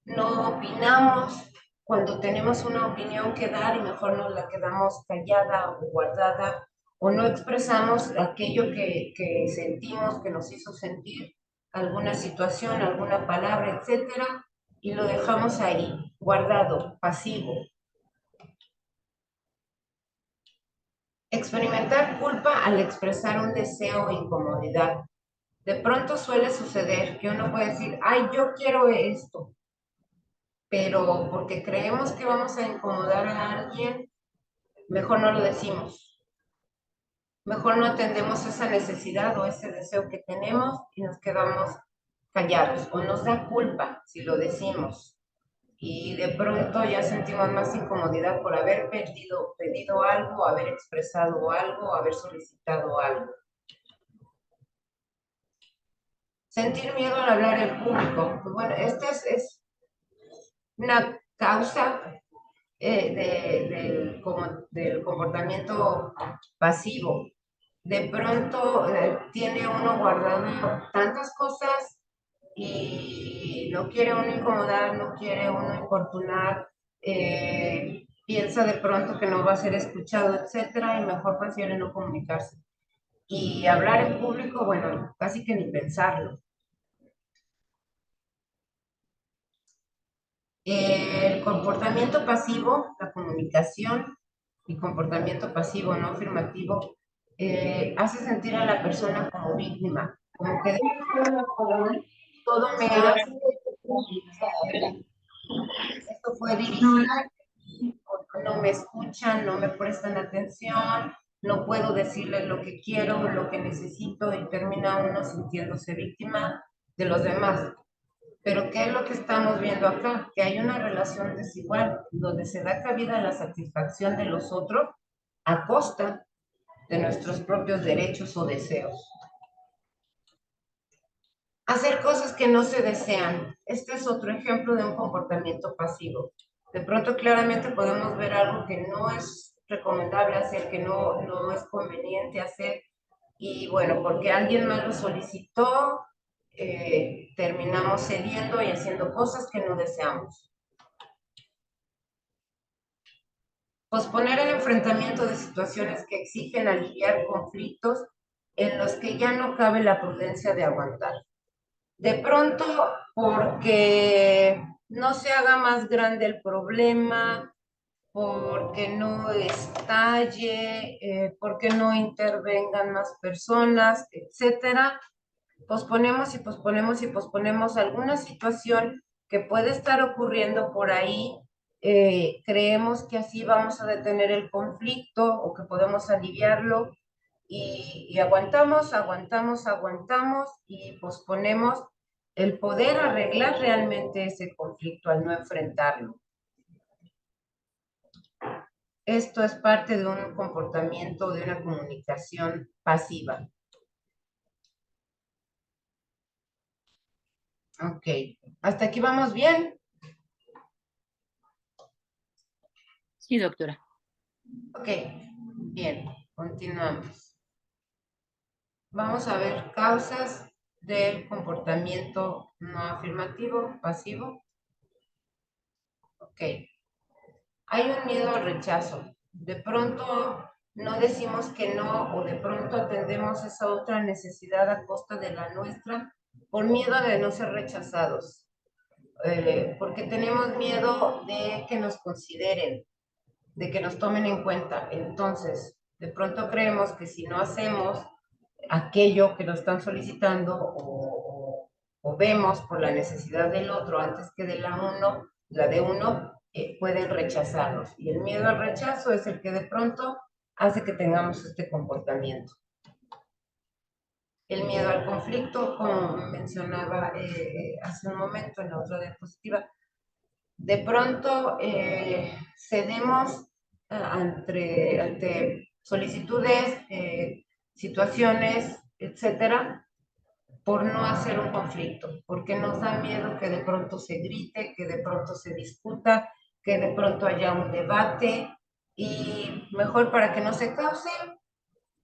no opinamos, cuando tenemos una opinión que dar y mejor nos la quedamos callada o guardada, o no expresamos aquello que sentimos, que nos hizo sentir alguna situación, alguna palabra, etcétera, y lo dejamos ahí, guardado, pasivo. Experimentar culpa al expresar un deseo o incomodidad. De pronto suele suceder que uno puede decir, ay, yo quiero esto, pero porque creemos que vamos a incomodar a alguien, mejor no lo decimos. Mejor no atendemos esa necesidad o ese deseo que tenemos y nos quedamos callados o nos da culpa si lo decimos. Y de pronto ya sentimos más incomodidad por haber pedido algo, haber expresado algo, haber solicitado algo. Sentir miedo al hablar en público. Pues bueno, esta es una causa del comportamiento pasivo. De pronto tiene uno guardado tantas cosas y no quiere uno incomodar, no quiere uno importunar, piensa de pronto que no va a ser escuchado, etcétera, y mejor prefiere no comunicarse. Y hablar en público, bueno, casi que ni pensarlo. El comportamiento pasivo, la comunicación y comportamiento pasivo no afirmativo hace sentir a la persona como víctima, como que todo me hace, esto fue dirigido, no me escuchan, no me prestan atención, no puedo decirles lo que quiero, lo que necesito y termina uno sintiéndose víctima de los demás. Pero ¿qué es lo que estamos viendo acá? Que hay una relación desigual, donde se da cabida a la satisfacción de los otros a costa de nuestros propios derechos o deseos. Hacer cosas que no se desean. Este es otro ejemplo de un comportamiento pasivo. De pronto claramente podemos ver algo que no es recomendable hacer, que no es conveniente hacer, y bueno, porque alguien más lo solicitó, terminamos cediendo y haciendo cosas que no deseamos. Posponer el enfrentamiento de situaciones que exigen aliviar conflictos en los que ya no cabe la prudencia de aguantar. De pronto, porque no se haga más grande el problema, porque no estalle, porque no intervengan más personas, etcétera, posponemos y posponemos y posponemos alguna situación que puede estar ocurriendo por ahí. Creemos que así vamos a detener el conflicto o que podemos aliviarlo, y aguantamos, aguantamos, aguantamos y posponemos el poder arreglar realmente ese conflicto al no enfrentarlo. Esto es parte de un comportamiento, de una comunicación pasiva. Ok, ¿hasta aquí vamos bien? Sí, doctora. Ok, bien, continuamos. Vamos a ver causas del comportamiento no afirmativo, pasivo. Ok, hay un miedo al rechazo. De pronto no decimos que no, o de pronto atendemos esa otra necesidad a costa de la nuestra por miedo de no ser rechazados. Porque tenemos miedo de que nos consideren, de que nos tomen en cuenta. Entonces, de pronto creemos que si no hacemos aquello que nos están solicitando, o vemos por la necesidad del otro antes que de la de uno, pueden rechazarnos. Y el miedo al rechazo es el que de pronto hace que tengamos este comportamiento. El miedo al conflicto, como mencionaba hace un momento en la otra diapositiva, de pronto cedemos ante solicitudes, situaciones, etcétera, por no hacer un conflicto, porque nos da miedo que de pronto se grite, que de pronto se discuta, que de pronto haya un debate, y mejor para que no se cause,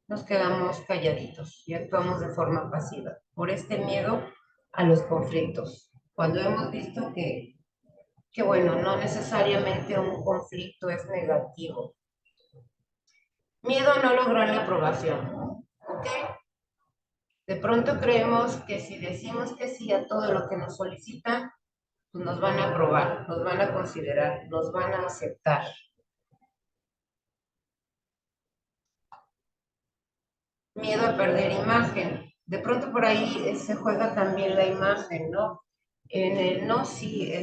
nos quedamos calladitos y actuamos de forma pasiva, por este miedo a los conflictos. Cuando hemos visto que bueno, no necesariamente un conflicto es negativo. Miedo a no lograr la aprobación, ¿ok? De pronto creemos que si decimos que sí a todo lo que nos solicitan, pues nos van a aprobar, nos van a considerar, nos van a aceptar. Miedo a perder imagen. De pronto por ahí se juega también la imagen, ¿no? En el no, sí,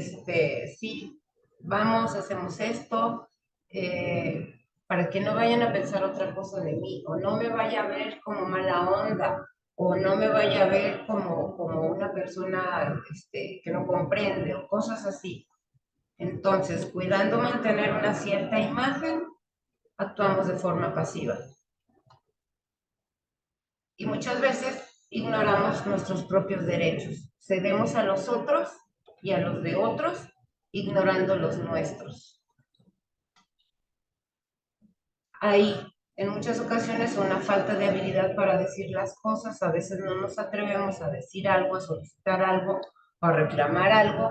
sí, vamos, hacemos esto, para que no vayan a pensar otra cosa de mí, o no me vaya a ver como mala onda, o no me vaya a ver como una persona que no comprende, o cosas así. Entonces, cuidando mantener una cierta imagen, actuamos de forma pasiva. Y muchas veces ignoramos nuestros propios derechos. Cedemos a los otros y a los de otros, ignorando los nuestros. Hay en muchas ocasiones una falta de habilidad para decir las cosas. A veces no nos atrevemos a decir algo, a solicitar algo o a reclamar algo,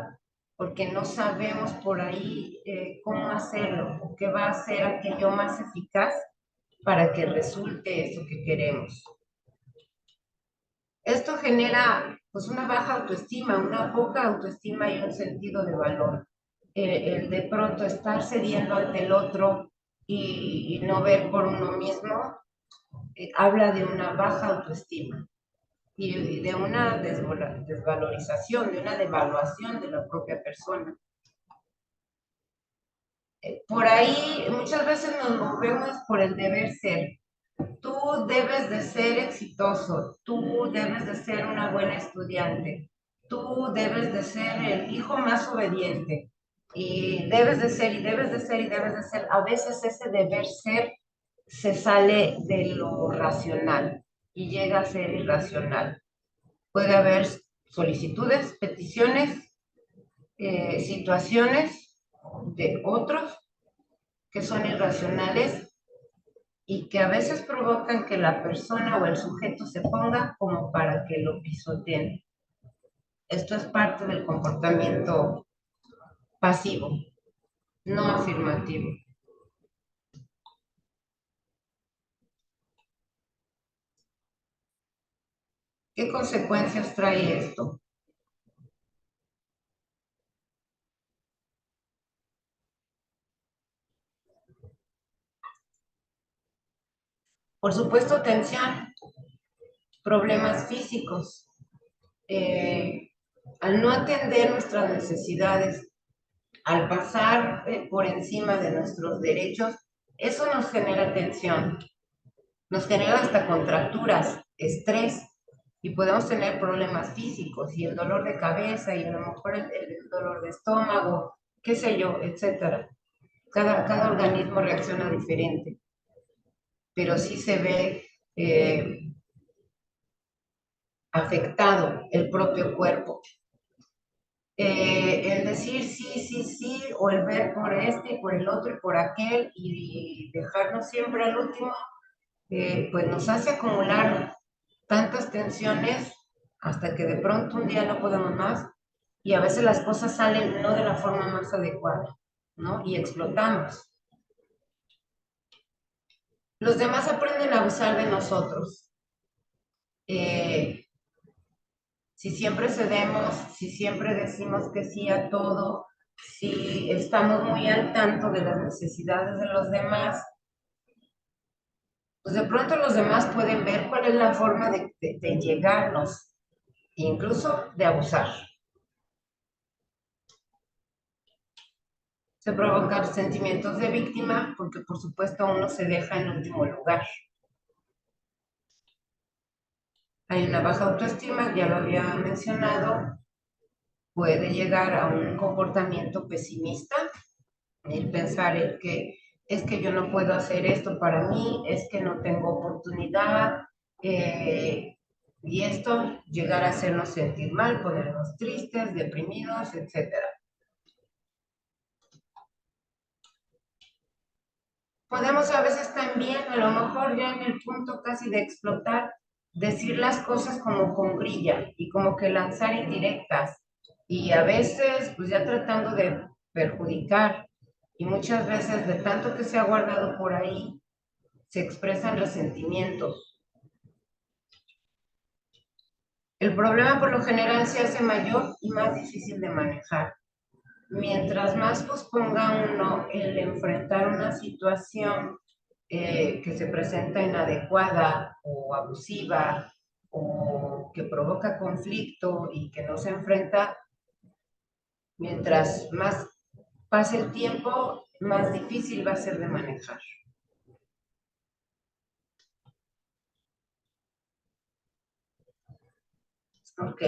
porque no sabemos por ahí cómo hacerlo o qué va a ser aquello más eficaz para que resulte eso que queremos. Esto genera pues una baja autoestima, una poca autoestima y un sentido de valor. El de pronto estar cediendo ante el otro y no ver por uno mismo, habla de una baja autoestima y de una desvalorización, de una devaluación de la propia persona. Por ahí muchas veces nos movemos por el deber ser. Tú debes de ser exitoso, tú debes de ser una buena estudiante, tú debes de ser el hijo más obediente, y debes de ser, y debes de ser, y debes de ser. A veces ese deber ser se sale de lo racional y llega a ser irracional. Puede haber solicitudes, peticiones, situaciones de otros que son irracionales y que a veces provocan que la persona o el sujeto se ponga como para que lo pisoteen. Esto es parte del comportamiento pasivo, no afirmativo. ¿Qué consecuencias trae esto? Por supuesto, tensión, problemas físicos. Al no atender nuestras necesidades, al pasar por encima de nuestros derechos, eso nos genera tensión, nos genera hasta contracturas, estrés, y podemos tener problemas físicos y el dolor de cabeza y a lo mejor el dolor de estómago, qué sé yo, etcétera. Cada organismo reacciona diferente, pero sí se ve afectado el propio cuerpo. El decir sí, sí, sí, o el ver por este y por el otro y por aquel y dejarnos siempre al último, pues nos hace acumular tantas tensiones hasta que de pronto un día no podemos más y a veces las cosas salen no de la forma más adecuada, ¿no? Y explotamos. Los demás aprenden a abusar de nosotros. Si siempre cedemos, si siempre decimos que sí a todo, si estamos muy al tanto de las necesidades de los demás, pues de pronto los demás pueden ver cuál es la forma de llegarnos, incluso de abusar. Se provocan sentimientos de víctima porque por supuesto uno se deja en último lugar. Hay una baja autoestima, ya lo había mencionado, puede llegar a un comportamiento pesimista, el pensar el que es que yo no puedo hacer esto para mí, es que no tengo oportunidad, y esto llegar a hacernos sentir mal, ponernos tristes, deprimidos, etc. Podemos a veces también, a lo mejor ya en el punto casi de explotar, decir las cosas como con grilla y como que lanzar indirectas y a veces pues ya tratando de perjudicar y muchas veces de tanto que se ha guardado por ahí se expresan resentimientos. El problema por lo general se hace mayor y más difícil de manejar. Mientras más posponga uno el enfrentar una situación que se presenta inadecuada o abusiva o que provoca conflicto y que no se enfrenta, mientras más pase el tiempo, más difícil va a ser de manejar. Ok,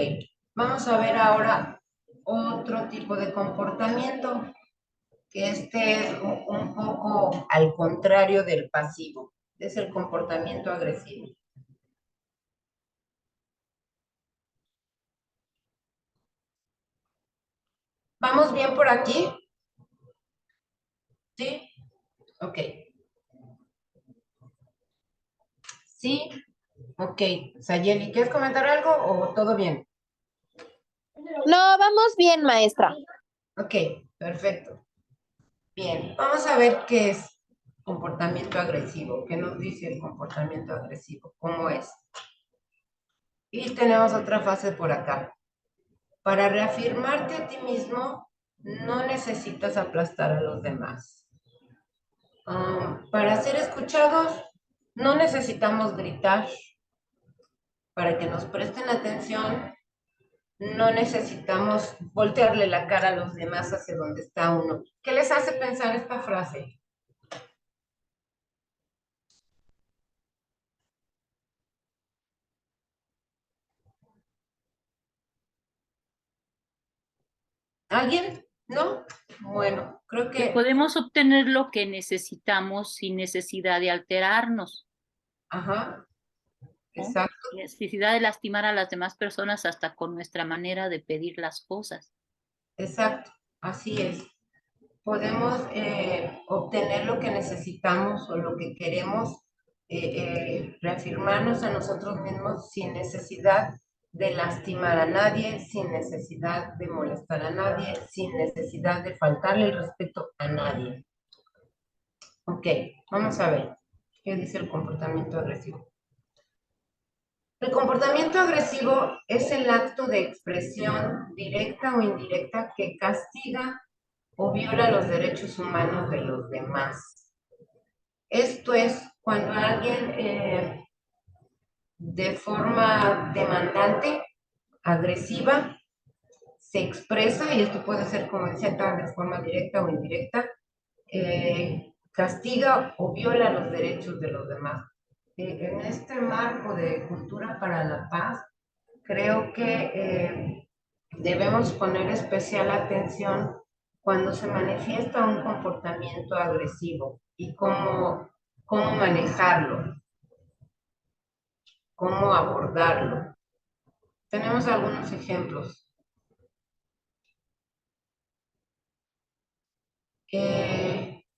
vamos a ver ahora otro tipo de comportamiento, que este es un poco al contrario del pasivo, es el comportamiento agresivo. ¿Vamos bien por aquí? ¿Sí? Ok. ¿Sí? Ok. Sayeli, ¿quieres comentar algo o todo bien? No, vamos bien, maestra. Ok, perfecto. Bien, vamos a ver qué es comportamiento agresivo. ¿Qué nos dice el comportamiento agresivo? ¿Cómo es? Y tenemos otra fase por acá. Para reafirmarte a ti mismo, no necesitas aplastar a los demás. Para ser escuchados, no necesitamos gritar. Para que nos presten atención, no necesitamos voltearle la cara a los demás hacia donde está uno. ¿Qué les hace pensar esta frase? ¿Alguien? ¿No? Bueno, creo Creo Que que, podemos obtener lo que necesitamos sin necesidad de alterarnos, ajá, ¿no? exacto, Sin necesidad de lastimar a las demás personas hasta con nuestra manera de pedir las cosas. exacto, así es. Podemos obtener lo que necesitamos o lo que queremos, reafirmarnos a nosotros mismos sin necesidad de lastimar a nadie, sin necesidad de molestar a nadie, sin necesidad de faltarle el respeto a nadie. Ok, vamos a ver qué dice el comportamiento agresivo. El comportamiento agresivo es el acto de expresión directa o indirecta que castiga o viola los derechos humanos de los demás. Esto es cuando alguien de forma demandante, agresiva, se expresa, y esto puede ser, como decía, de forma directa o indirecta, castiga o viola los derechos de los demás. En este marco de cultura para la paz, creo que debemos poner especial atención cuando se manifiesta un comportamiento agresivo y cómo manejarlo, cómo abordarlo. Tenemos algunos ejemplos.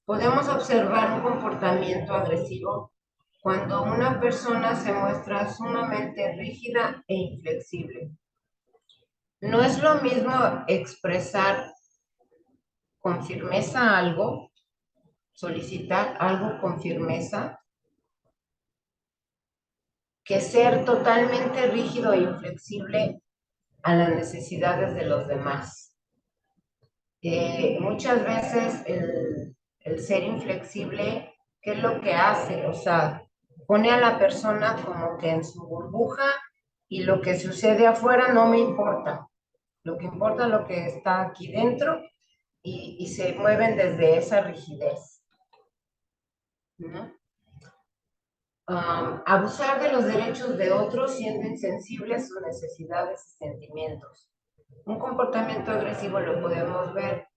Podemos observar un comportamiento agresivo cuando una persona se muestra sumamente rígida e inflexible. No es lo mismo expresar con firmeza algo, solicitar algo con firmeza, que ser totalmente rígido e inflexible a las necesidades de los demás. Muchas veces el ser inflexible, ¿qué es lo que hace? O sea, pone a la persona como que en su burbuja y lo que sucede afuera no me importa. Lo que importa es lo que está aquí dentro y se mueven desde esa rigidez, ¿no? Abusar de los derechos de otros siendo insensible a sus necesidades y sentimientos. Un comportamiento agresivo lo podemos ver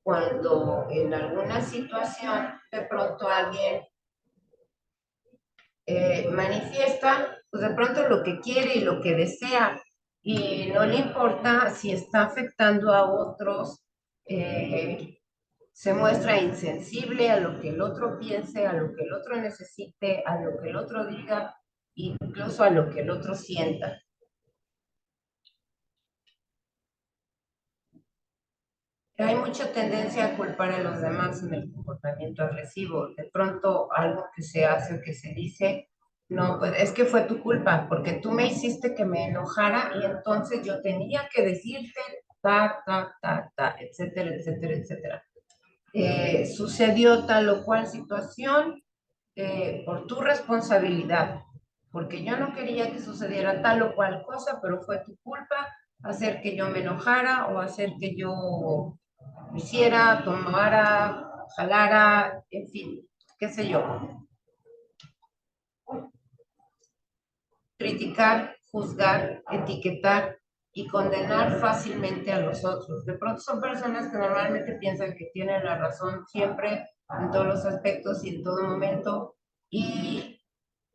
cuando en alguna situación de pronto alguien manifiesta, pues de pronto lo que quiere y lo que desea, y no le importa si está afectando a otros, se muestra insensible a lo que el otro piense, a lo que el otro necesite, a lo que el otro diga, incluso a lo que el otro sienta. Hay mucha tendencia a culpar a los demás en el comportamiento agresivo. De pronto algo que se hace o que se dice, no, pues es que fue tu culpa, porque tú me hiciste que me enojara y entonces yo tenía que decirte etcétera, etcétera, etcétera. Sucedió tal o cual situación por tu responsabilidad, porque yo no quería que sucediera tal o cual cosa, pero fue tu culpa hacer que yo me enojara o hacer que yo hiciera, tomara, jalara, en fin, qué sé yo. Criticar, juzgar, etiquetar y condenar fácilmente a los otros. De pronto son personas que normalmente piensan que tienen la razón siempre, en todos los aspectos y en todo momento, y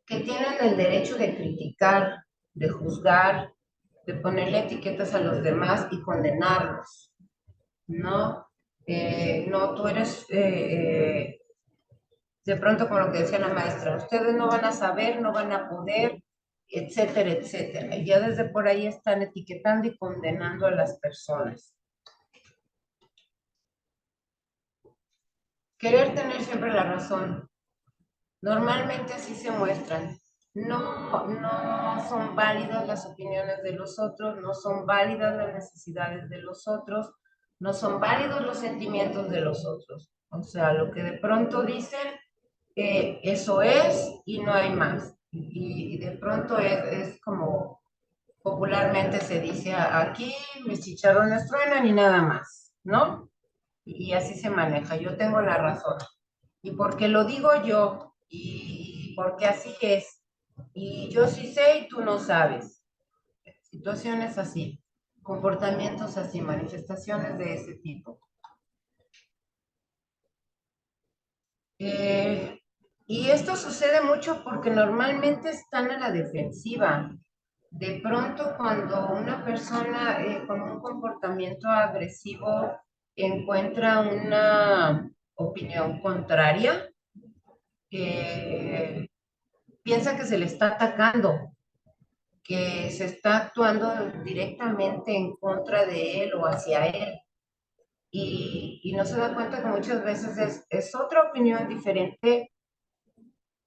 que tienen el derecho de criticar, de juzgar, de ponerle etiquetas a los demás y condenarlos, ¿no? No, tú eres, de pronto con lo que decía la maestra, ustedes no van a saber, no van a poder, etcétera, etcétera. Y ya desde por ahí están etiquetando y condenando a las personas. Querer tener siempre la razón. Normalmente así se muestran. No son válidas las opiniones de los otros, no son válidas las necesidades de los otros, no son válidos los sentimientos de los otros. O sea, lo que de pronto dicen, eso es y no hay más. Y de pronto es como popularmente se dice, aquí mis chicharrones truenan y nada más, ¿no? Y así se maneja, yo tengo la razón. Y porque lo digo yo, y porque así es, y yo sí sé y tú no sabes. Situaciones así, comportamientos así, manifestaciones de ese tipo. esto sucede mucho porque normalmente están a la defensiva. De pronto, cuando una persona con un comportamiento agresivo encuentra una opinión contraria, piensa que se le está atacando, que se está actuando directamente en contra de él o hacia él. Y no se da cuenta que muchas veces es otra opinión diferente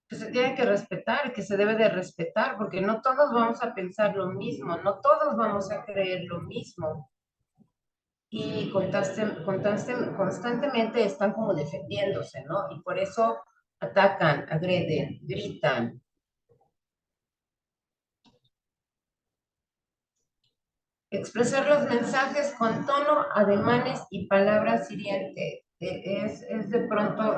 que se tiene que respetar, que se debe de respetar, porque no todos vamos a pensar lo mismo, no todos vamos a creer lo mismo. Y constantemente están como defendiéndose, ¿no? Y por eso atacan, agreden, gritan. Expresar los mensajes con tono, ademanes y palabras hirientes es de pronto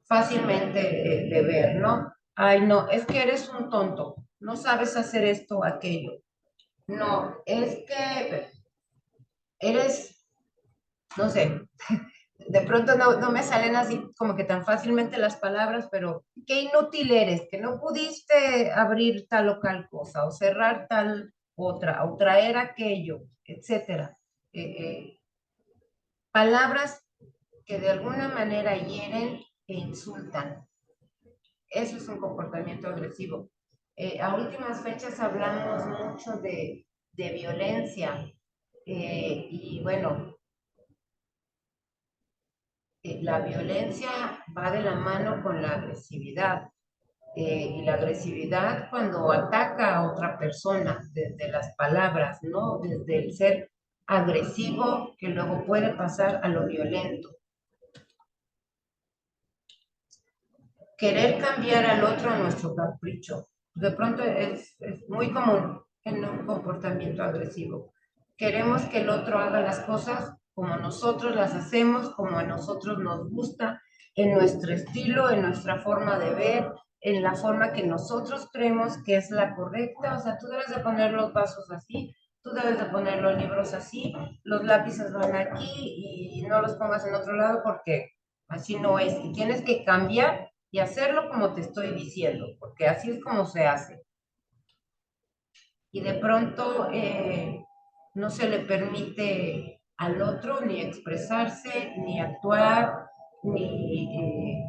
fácilmente de ver, ¿no? Ay, no, es que eres un tonto, no sabes hacer esto o aquello. No, es que eres, no sé, de pronto no me salen así como que tan fácilmente las palabras, pero qué inútil eres, que no pudiste abrir tal o tal cosa, o cerrar tal otra, o traer aquello, etcétera. Palabras que de alguna manera hieren e insultan. Eso es un comportamiento agresivo. A últimas fechas hablamos mucho de violencia y bueno, la violencia va de la mano con la agresividad. Y la agresividad cuando ataca a otra persona, desde las palabras, ¿no? Desde el ser agresivo que luego puede pasar a lo violento. Querer cambiar al otro a nuestro capricho. De pronto es muy común en un comportamiento agresivo. Queremos que el otro haga las cosas como nosotros las hacemos, como a nosotros nos gusta, en nuestro estilo, en nuestra forma de ver, en la forma que nosotros creemos que es la correcta. O sea, tú debes de poner los vasos así, tú debes de poner los libros así, los lápices van aquí y no los pongas en otro lado porque así no es. Y tienes que cambiar y hacerlo como te estoy diciendo, porque así es como se hace. Y de pronto no se le permite al otro ni expresarse, ni actuar, ni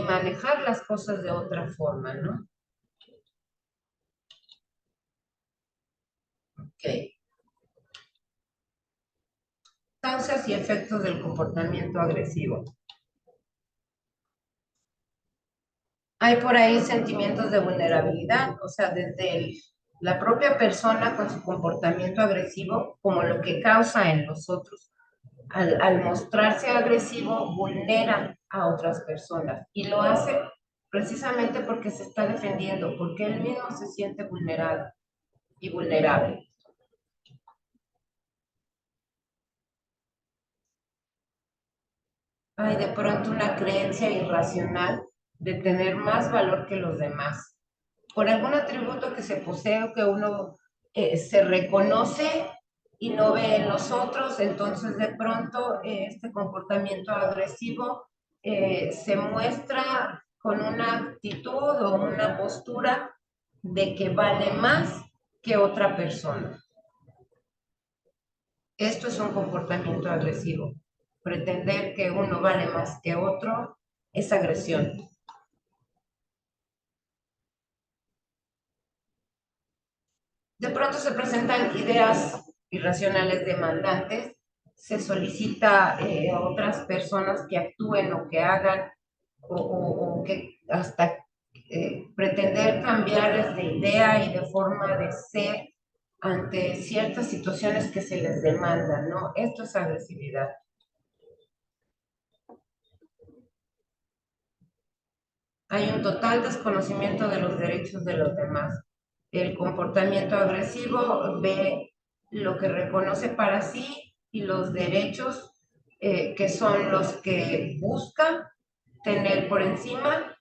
manejar las cosas de otra forma, ¿no? Ok. Causas y efectos del comportamiento agresivo. Hay por ahí sentimientos de vulnerabilidad, o sea, desde la propia persona con su comportamiento agresivo, como lo que causa en los otros. Al mostrarse agresivo, vulnera a otras personas y lo hace precisamente porque se está defendiendo, porque él mismo se siente vulnerado y vulnerable. Hay de pronto una creencia irracional de tener más valor que los demás por algún atributo que se posee o que uno se reconoce y no ve en los otros, entonces de pronto este comportamiento agresivo se muestra con una actitud o una postura de que vale más que otra persona. Esto es un comportamiento agresivo. Pretender que uno vale más que otro es agresión. De pronto se presentan ideas irracionales demandantes, se solicita a otras personas que actúen o que hagan o que hasta pretender cambiarles de idea y de forma de ser ante ciertas situaciones que se les demandan, ¿no? Esto es agresividad. Hay un total desconocimiento de los derechos de los demás. El comportamiento agresivo ve lo que reconoce para sí y los derechos que son los que busca tener por encima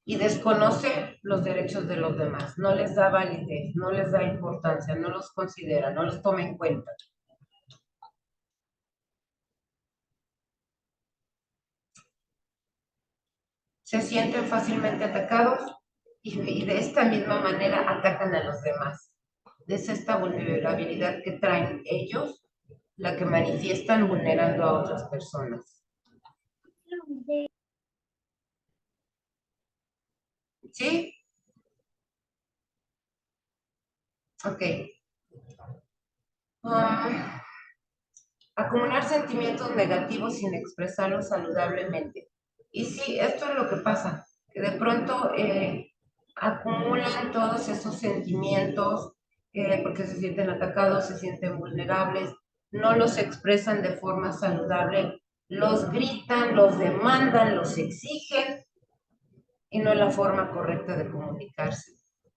y desconoce los derechos de los demás. No les da validez, no les da importancia, no los considera, no los toma en cuenta. se sienten fácilmente atacados y de esta misma manera atacan a los demás. Es esta vulnerabilidad que traen ellos la que manifiestan vulnerando a otras personas. ¿Sí? Ok. Acumular sentimientos negativos sin expresarlos saludablemente. Y sí, esto es lo que pasa, que de pronto acumulan todos esos sentimientos porque se sienten atacados, se sienten vulnerables, no los expresan de forma saludable, los gritan, los demandan, los exigen, y no es la forma correcta de comunicarse.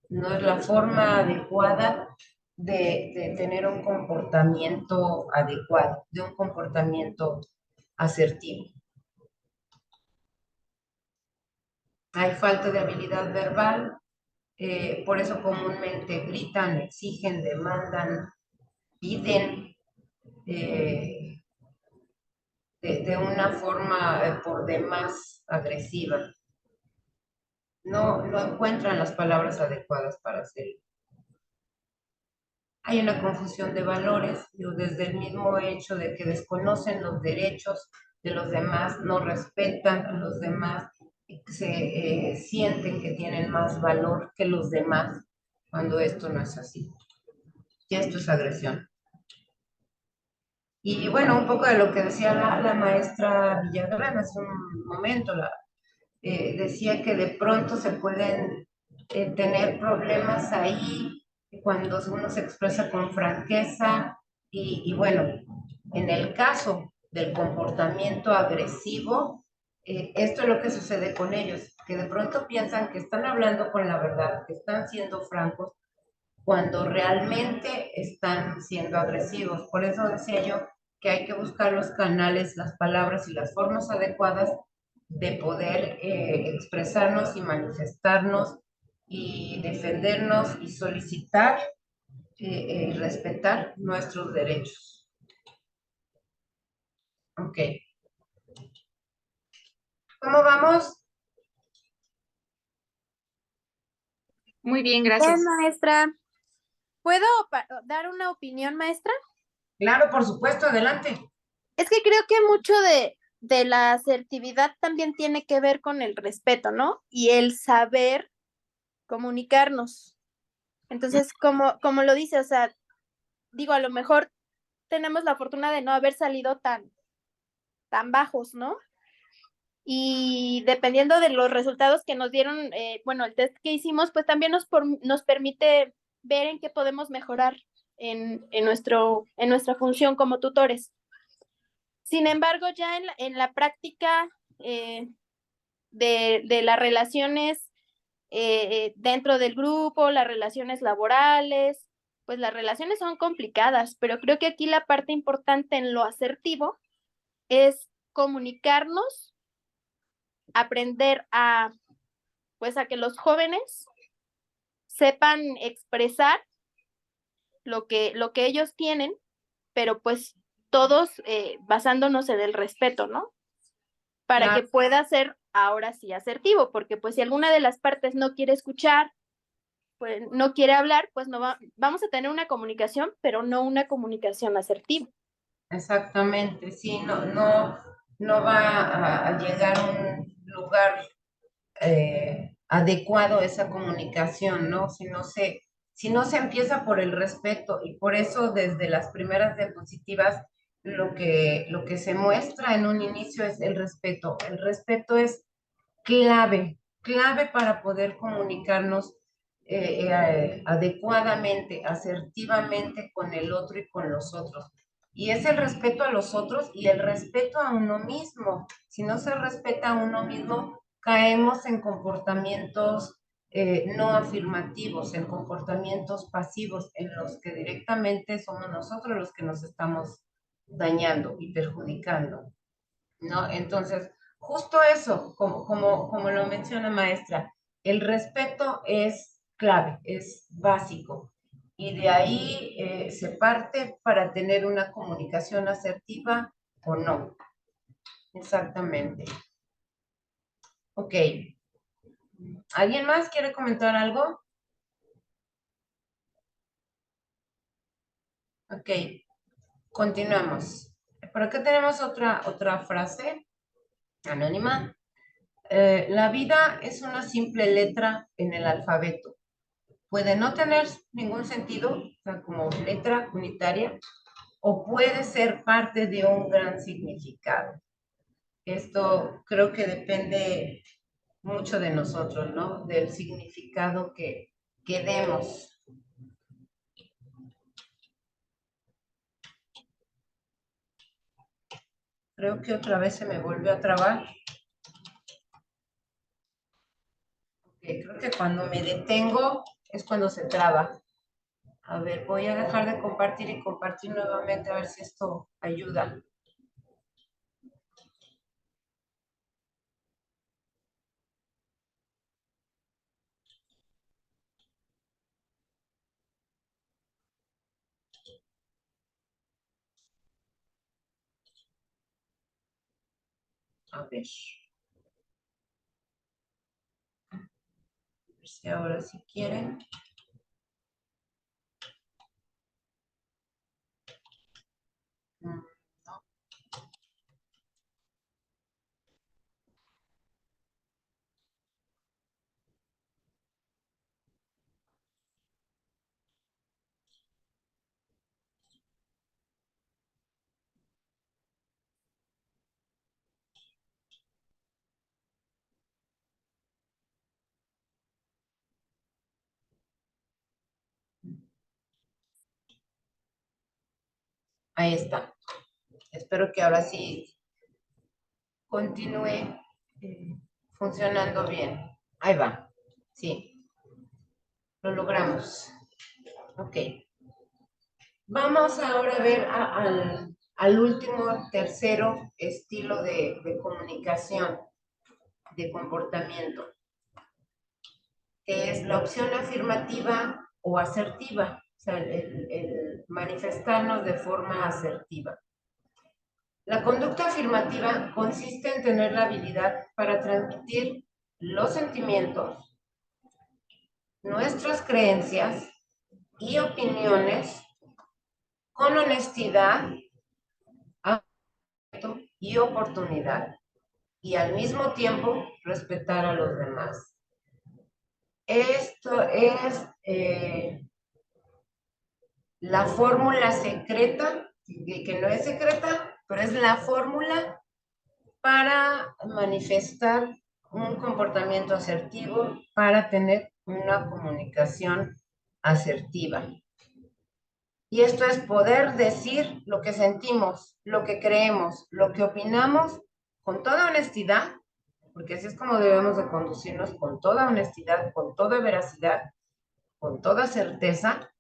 No es la forma adecuada de tener un comportamiento adecuado, de un comportamiento asertivo. Hay falta de habilidad verbal, por eso comúnmente gritan, exigen, demandan, piden de una forma por demás agresiva. No encuentran las palabras adecuadas para hacerlo. Hay una confusión de valores, desde el mismo hecho de que desconocen los derechos de los demás, no respetan a los demás, se sienten que tienen más valor que los demás, cuando esto no es así. Y esto es agresión. Y bueno, un poco de lo que decía la maestra Villagrán hace un momento, decía que de pronto se pueden tener problemas ahí cuando uno se expresa con franqueza y bueno, en el caso del comportamiento agresivo, esto es lo que sucede con ellos, que de pronto piensan que están hablando con la verdad, que están siendo francos, cuando realmente están siendo agresivos. Por eso decía yo que hay que buscar los canales, las palabras y las formas adecuadas de poder expresarnos y manifestarnos y defendernos y solicitar y respetar nuestros derechos. Ok. ¿Cómo vamos? Muy bien, Bien, gracias. maestra. ¿Puedo dar una opinión, maestra? Claro, por supuesto, adelante. Es que creo que mucho de la asertividad también tiene que ver con el respeto, ¿no? Y el saber comunicarnos. Entonces, como lo dice, o sea, digo, a lo mejor tenemos la fortuna de no haber salido tan bajos, ¿no? Y dependiendo de los resultados que nos dieron, bueno, el test que hicimos, pues también nos permite ver en qué podemos mejorar en nuestra función como tutores. Sin embargo, ya en la práctica de las relaciones dentro del grupo, las relaciones laborales, pues las relaciones son complicadas, pero creo que aquí la parte importante en lo asertivo es comunicarnos, aprender pues a que los jóvenes sepan expresar lo que ellos tienen, pero pues todos basándonos en el respeto, ¿no? Para Claro. que pueda ser ahora sí asertivo, porque pues si alguna de las partes no quiere escuchar, pues no quiere hablar, pues no vamos a tener una comunicación, pero no una comunicación asertiva. Exactamente, sí, no va a llegar a un lugar adecuado esa comunicación, ¿no? Si no se empieza por el respeto y por eso desde las primeras diapositivas lo que se muestra en un inicio es el respeto. El respeto es clave para poder comunicarnos adecuadamente, asertivamente con el otro y con los otros. Y es el respeto a los otros y el respeto a uno mismo. Si no se respeta a uno mismo, caemos en comportamientos no afirmativos, en comportamientos pasivos, en los que directamente somos nosotros los que nos estamos dañando y perjudicando, ¿no? Entonces, justo eso, como lo menciona maestra, el respeto es clave, es básico. Y de ahí se parte para tener una comunicación asertiva o no. Exactamente. Ok. ¿Alguien más quiere comentar algo? Ok. Continuamos. Por acá tenemos otra frase anónima. La vida es una simple letra en el alfabeto. Puede no tener ningún sentido, o sea, como letra unitaria, o puede ser parte de un gran significado. Esto creo que depende mucho de nosotros, ¿no? Del significado que demos. Creo que otra vez se me volvió a trabar. Creo que cuando me detengo es cuando se traba. A ver, voy a dejar de compartir y compartir nuevamente a ver si esto ayuda. A ver. A ver si ahora si quieren. No. Ahí está. Espero que ahora sí continúe funcionando bien. Ahí va. Sí, lo logramos. Ok. Vamos ahora a ver al último, tercero estilo de comunicación, de comportamiento, que es la opción afirmativa o asertiva, o sea, el manifestarnos de forma asertiva. La conducta afirmativa consiste en tener la habilidad para transmitir los sentimientos, nuestras creencias y opiniones con honestidad y oportunidad, y al mismo tiempo respetar a los demás. Esto es la fórmula secreta, que no es secreta, pero es la fórmula para manifestar un comportamiento asertivo, para tener una comunicación asertiva. Y esto es poder decir lo que sentimos, lo que creemos, lo que opinamos con toda honestidad, porque así es como debemos de conducirnos, con toda honestidad, con toda veracidad, con toda certeza,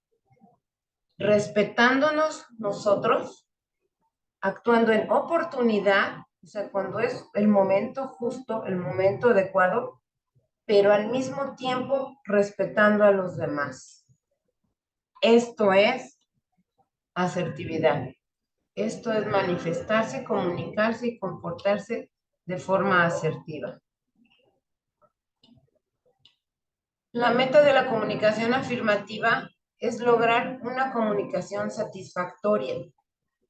respetándonos nosotros, actuando en oportunidad, o sea, cuando es el momento justo, el momento adecuado, pero al mismo tiempo respetando a los demás. Esto es asertividad. Esto es manifestarse, comunicarse y comportarse de forma asertiva. La meta de la comunicación afirmativa es lograr una comunicación satisfactoria,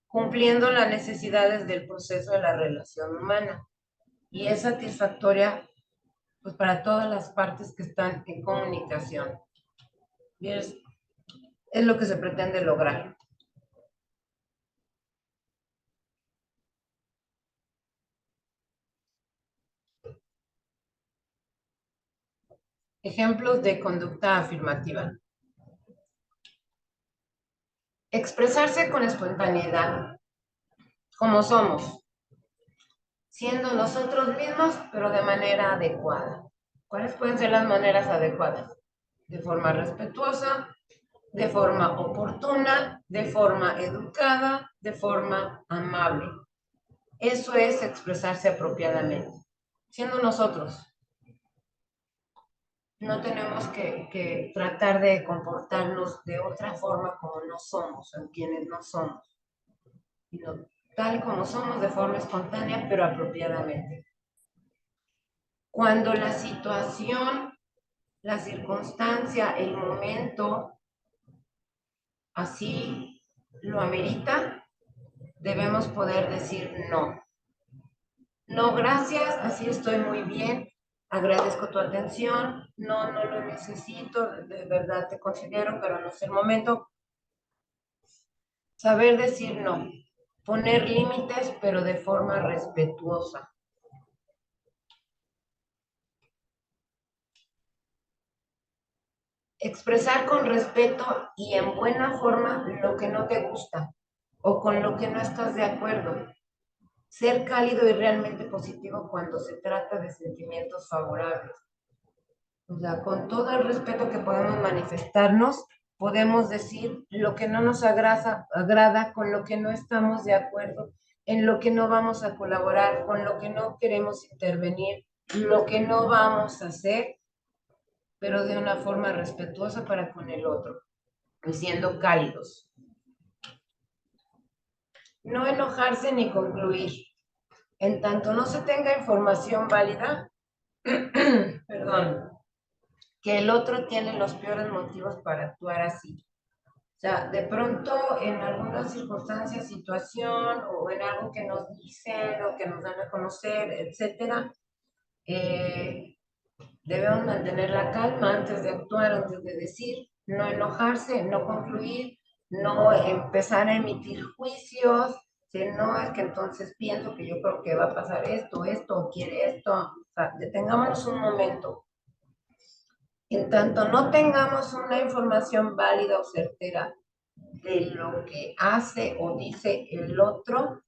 cumpliendo las necesidades del proceso de la relación humana. Y es satisfactoria pues, para todas las partes que están en comunicación. Y es lo que se pretende lograr. Ejemplos de conducta afirmativa. Expresarse con espontaneidad, como somos, siendo nosotros mismos, pero de manera adecuada. ¿Cuáles pueden ser las maneras adecuadas? De forma respetuosa, de forma oportuna, de forma educada, de forma amable. Eso es expresarse apropiadamente, siendo nosotros. No tenemos que tratar de comportarnos de otra forma como no somos, en quienes no somos, sino tal como somos de forma espontánea, pero apropiadamente. Cuando la situación, la circunstancia, el momento así lo amerita, debemos poder decir no. No, gracias, así estoy muy bien, agradezco tu atención, no lo necesito, de verdad te considero, pero no es el momento. Saber decir no, poner límites, pero de forma respetuosa. Expresar con respeto y en buena forma lo que no te gusta o con lo que no estás de acuerdo. Ser cálido y realmente positivo cuando se trata de sentimientos favorables. O sea, con todo el respeto que podemos manifestarnos, podemos decir lo que no nos agrada, con lo que no estamos de acuerdo, en lo que no vamos a colaborar, con lo que no queremos intervenir, lo que no vamos a hacer, pero de una forma respetuosa para con el otro, y siendo cálidos. No enojarse ni concluir. En tanto no se tenga información válida, perdón, que el otro tiene los peores motivos para actuar así. O sea, de pronto en alguna circunstancia, situación o en algo que nos dicen o que nos dan a conocer, etcétera, debemos mantener la calma antes de actuar, antes de decir, no enojarse, no concluir, no empezar a emitir juicios, si no es que entonces pienso que yo creo que va a pasar esto, o quiere esto, o sea, detengámonos un momento. En tanto no tengamos una información válida o certera de lo que hace o dice el otro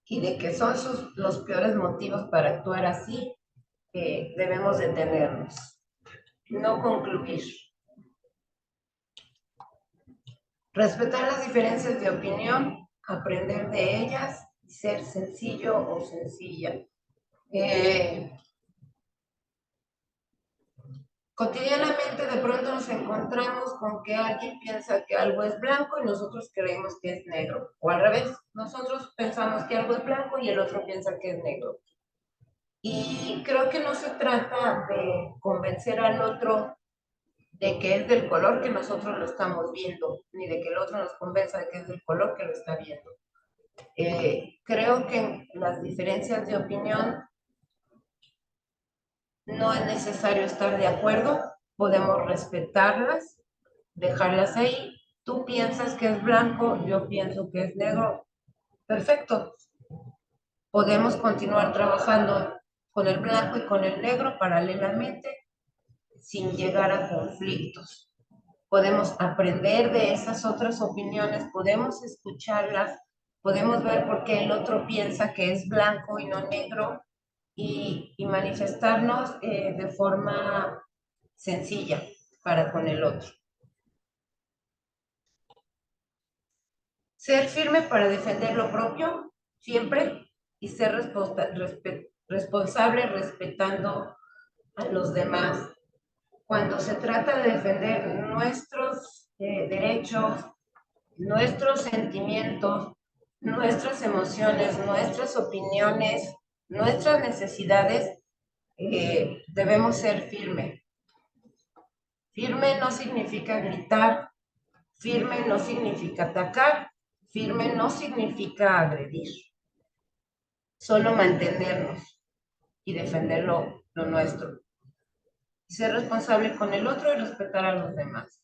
y de que son los peores motivos para actuar así, debemos detenernos. No concluir. Respetar las diferencias de opinión, aprender de ellas y ser sencillo o sencilla. Cotidianamente de pronto nos encontramos con que alguien piensa que algo es blanco y nosotros creemos que es negro. O al revés, nosotros pensamos que algo es blanco y el otro piensa que es negro. Y creo que no se trata de convencer al otro de que es del color que nosotros lo estamos viendo, ni de que el otro nos convenza de que es del color que lo está viendo. Creo que las diferencias de opinión no es necesario estar de acuerdo, podemos respetarlas, dejarlas ahí. Tú piensas que es blanco, yo pienso que es negro. Perfecto. Podemos continuar trabajando con el blanco y con el negro paralelamente sin llegar a conflictos. Podemos aprender de esas otras opiniones, podemos escucharlas, podemos ver por qué el otro piensa que es blanco y no negro y manifestarnos de forma sencilla para con el otro. Ser firme para defender lo propio siempre y ser responsable respetando a los demás. Cuando se trata de defender nuestros derechos, nuestros sentimientos, nuestras emociones, nuestras opiniones, nuestras necesidades, debemos ser firmes. Firme no significa gritar, firme no significa atacar, firme no significa agredir. Solo mantenernos y defender lo nuestro. Ser responsable con el otro y respetar a los demás.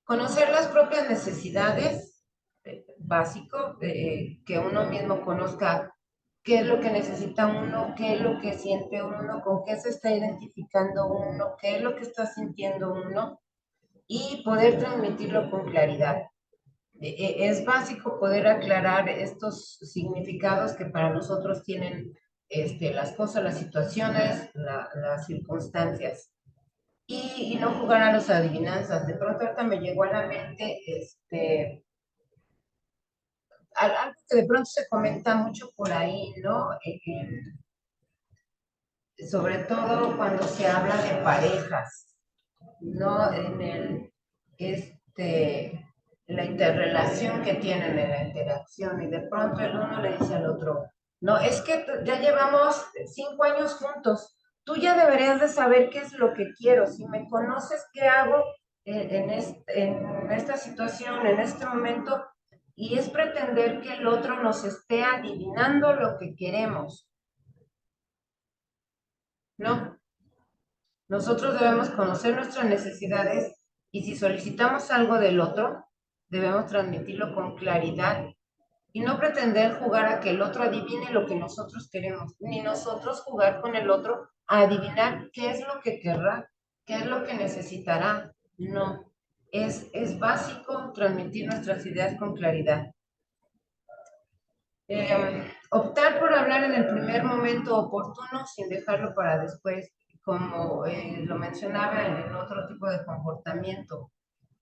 Conocer las propias necesidades, básico, que uno mismo conozca qué es lo que necesita uno, qué es lo que siente uno, con qué se está identificando uno, qué es lo que está sintiendo uno y poder transmitirlo con claridad. Es básico poder aclarar estos significados que para nosotros tienen las cosas, las situaciones, las circunstancias. Y no jugar a las adivinanzas. De pronto ahorita me llegó a la mente algo que de pronto se comenta mucho por ahí, ¿no? Sobre todo cuando se habla de parejas, ¿no? La interrelación que tienen en la interacción y de pronto el uno le dice al otro, No, es que ya llevamos 5 años juntos. Tú ya deberías de saber qué es lo que quiero. Si me conoces, ¿qué hago en esta situación, en este momento? Y es pretender que el otro nos esté adivinando lo que queremos. No. Nosotros debemos conocer nuestras necesidades y si solicitamos algo del otro, debemos transmitirlo con claridad y no pretender jugar a que el otro adivine lo que nosotros queremos, ni nosotros jugar con el otro a adivinar qué es lo que querrá, qué es lo que necesitará. No, es básico transmitir nuestras ideas con claridad. Optar por hablar en el primer momento oportuno sin dejarlo para después, como lo mencionaba en el otro tipo de comportamiento.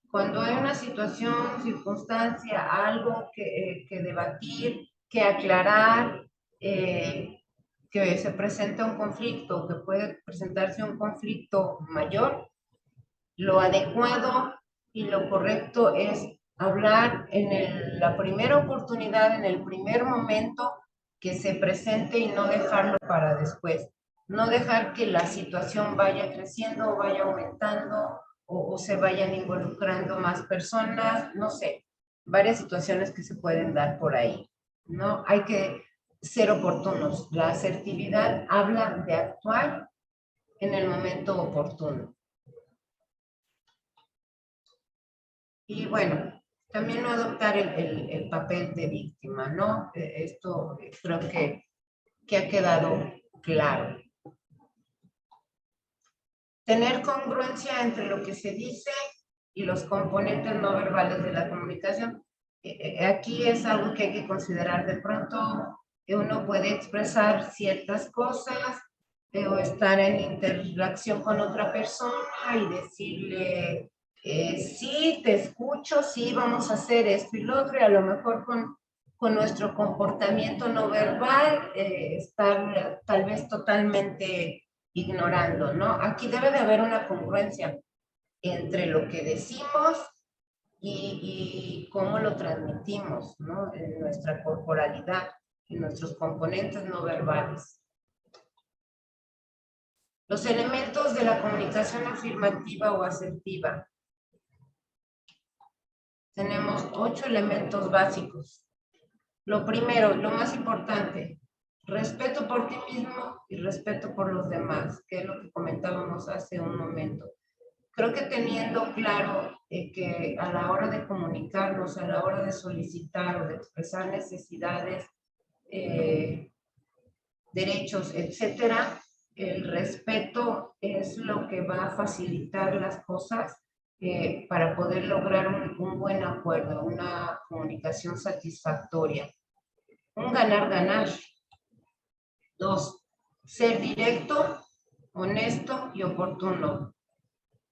Cuando hay una situación, circunstancia, algo que debatir, que aclarar, que se presenta un conflicto, que puede presentarse un conflicto mayor, lo adecuado y lo correcto es hablar en la primera oportunidad, en el primer momento que se presente y no dejarlo para después. No dejar que la situación vaya creciendo o vaya aumentando o se vayan involucrando más personas, no sé, varias situaciones que se pueden dar por ahí. No hay que ser oportunos. La asertividad habla de actuar en el momento oportuno. Y bueno, también no adoptar el papel de víctima, ¿no? Esto creo que ha quedado claro. Tener congruencia entre lo que se dice y los componentes no verbales de la comunicación. Aquí es algo que hay que considerar. De pronto uno puede expresar ciertas cosas o estar en interacción con otra persona y decirle, sí, te escucho, sí, vamos a hacer esto y lo otro, y a lo mejor con nuestro comportamiento no verbal, estar tal vez totalmente ignorando, ¿no? Aquí debe de haber una congruencia entre lo que decimos y cómo lo transmitimos, ¿no? En nuestra corporalidad, en nuestros componentes no verbales. Los elementos de la comunicación afirmativa o asertiva. Tenemos 8 elementos básicos. Lo primero, lo más importante, respeto por ti mismo y respeto por los demás, que es lo que comentábamos hace un momento. Creo que teniendo claro que a la hora de comunicarnos, a la hora de solicitar o de expresar necesidades, derechos, etcétera, el respeto es lo que va a facilitar las cosas para poder lograr un buen acuerdo, una comunicación satisfactoria. Un ganar-ganar. 2, ser directo, honesto y oportuno.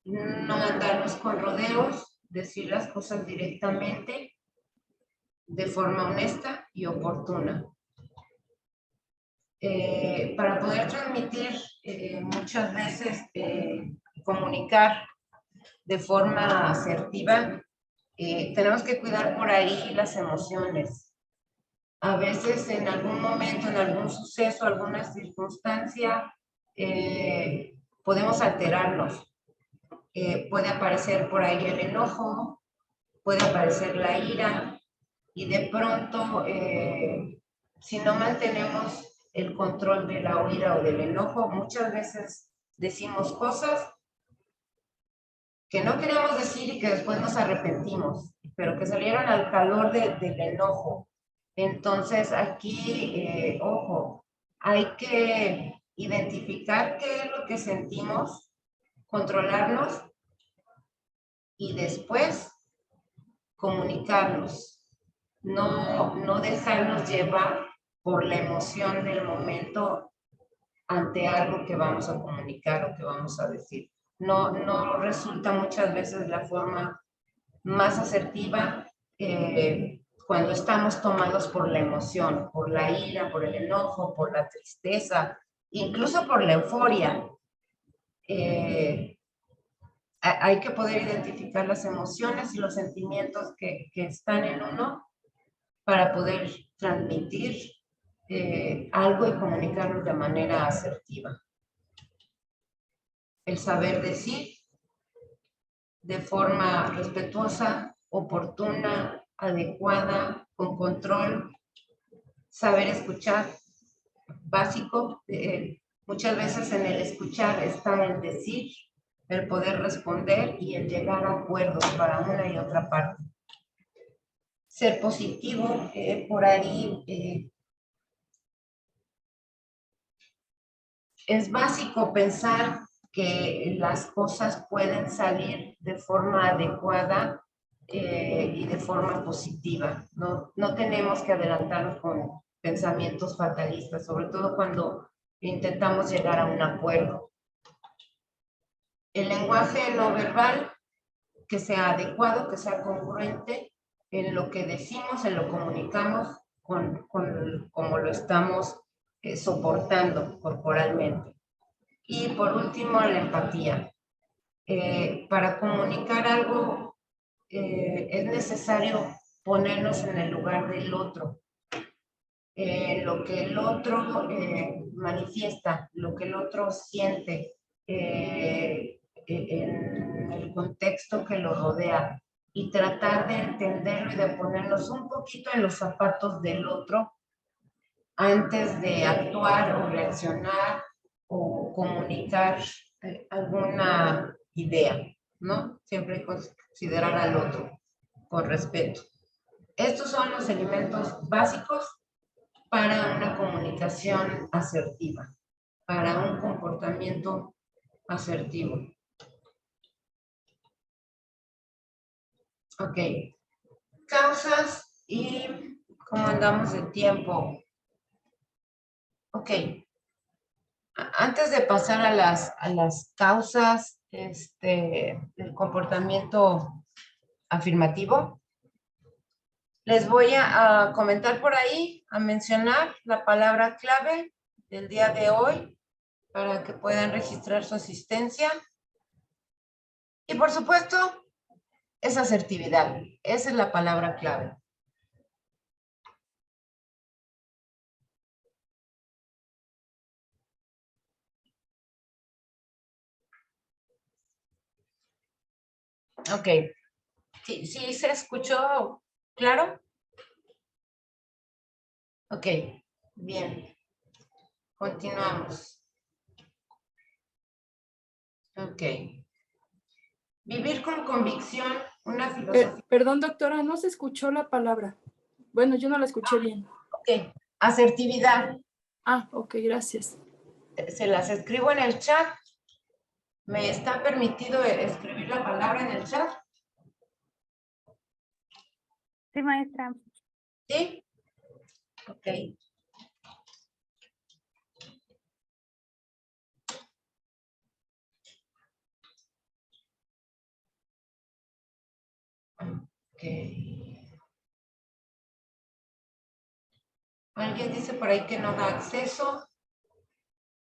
No andarnos con rodeos, decir las cosas directamente, de forma honesta y oportuna. Para poder transmitir muchas veces, comunicar de forma asertiva, tenemos que cuidar por ahí las emociones. A veces en algún momento, en algún suceso, alguna circunstancia, podemos alterarnos. Puede aparecer por ahí el enojo, puede aparecer la ira y de pronto, si no mantenemos el control de la ira o del enojo, muchas veces decimos cosas que no queremos decir y que después nos arrepentimos, pero que salieron al calor del enojo. Entonces aquí, ojo, hay que identificar qué es lo que sentimos, controlarnos y después comunicarnos. No dejarnos llevar por la emoción del momento ante algo que vamos a comunicar o que vamos a decir. No resulta muchas veces la forma más asertiva cuando estamos tomados por la emoción, por la ira, por el enojo, por la tristeza, incluso por la euforia. Hay que poder identificar las emociones y los sentimientos que están en uno para poder transmitir algo y comunicarnos de manera asertiva. El saber decir de forma respetuosa, oportuna, adecuada, con control, saber escuchar, básico. Muchas veces en el escuchar está el decir, el poder responder y el llegar a acuerdos para una y otra parte. Ser positivo, por ahí es básico pensar que las cosas pueden salir de forma adecuada y de forma positiva. No tenemos que adelantarnos con pensamientos fatalistas, sobre todo cuando intentamos llegar a un acuerdo. El lenguaje no verbal, que sea adecuado, que sea congruente en lo que decimos, en lo comunicamos, como lo estamos soportando corporalmente. Y por último, la empatía. Para comunicar algo es necesario ponernos en el lugar del otro. Lo que el otro manifiesta, lo que el otro siente, en el contexto que lo rodea y tratar de entenderlo y de ponernos un poquito en los zapatos del otro antes de actuar o reaccionar o comunicar alguna idea, ¿no? Siempre considerar al otro con respeto. Estos son los elementos básicos para una comunicación asertiva, para un comportamiento asertivo. Ok. Causas y cómo andamos de tiempo. Ok. Antes de pasar a las causas del comportamiento afirmativo, les voy a comentar por ahí, a mencionar la palabra clave del día de hoy para que puedan registrar su asistencia. Y por supuesto, es asertividad. Esa es la palabra clave. Ok. ¿Sí se escuchó claro? Ok, bien. Continuamos. Ok. Vivir con convicción una filosofía. Perdón, doctora, no se escuchó la palabra. Bueno, yo no la escuché bien. Ok, asertividad. Ah, ok, gracias. Se las escribo en el chat. ¿Me está permitido escribir la palabra en el chat? Sí, maestra. ¿Sí? Ok. Ok. Alguien dice por ahí que no da acceso.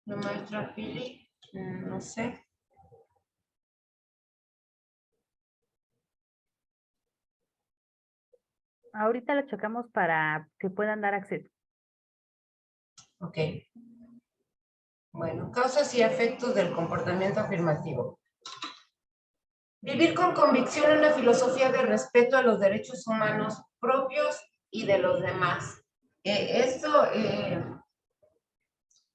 La maestra Pili, no sé. Ahorita lo checamos para que puedan dar acceso. Ok. Bueno, causas y efectos del comportamiento afirmativo. Vivir con convicción una filosofía de respeto a los derechos humanos propios y de los demás.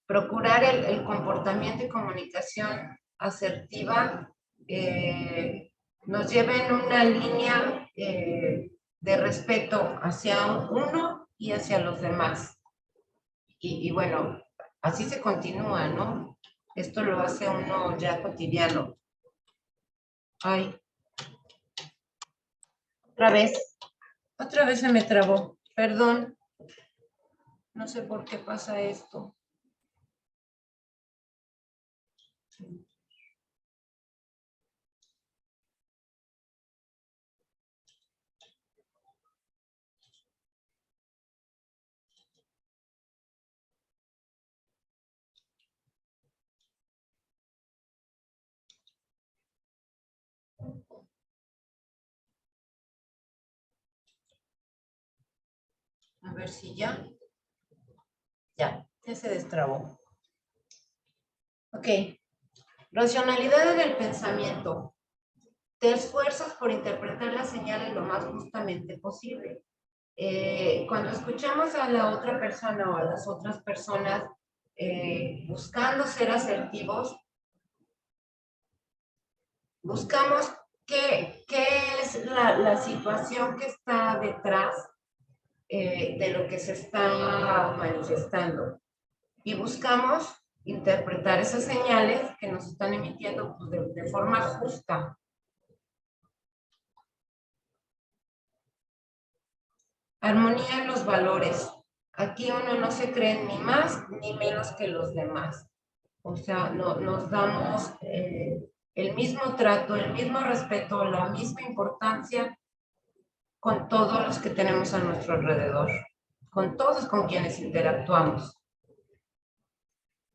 Procurar el comportamiento y comunicación asertiva nos lleva en una línea de respeto hacia uno y hacia los demás. Y bueno, así se continúa, ¿no? Esto lo hace uno ya cotidiano. Ay. Otra vez se me trabó. Perdón. No sé por qué pasa esto. A ver si ya. Ya se destrabó. Ok. Racionalidad en el pensamiento. Te esfuerzas por interpretar las señales lo más justamente posible. Cuando escuchamos a la otra persona o a las otras personas buscando ser asertivos, buscamos qué es la situación que está detrás de lo que se está manifestando. Y buscamos interpretar esas señales que nos están emitiendo pues, de forma justa. Armonía en los valores. Aquí uno no se cree ni más ni menos que los demás. O sea, nos damos el mismo trato, el mismo respeto, la misma importancia con todos los que tenemos a nuestro alrededor, con todos con quienes interactuamos.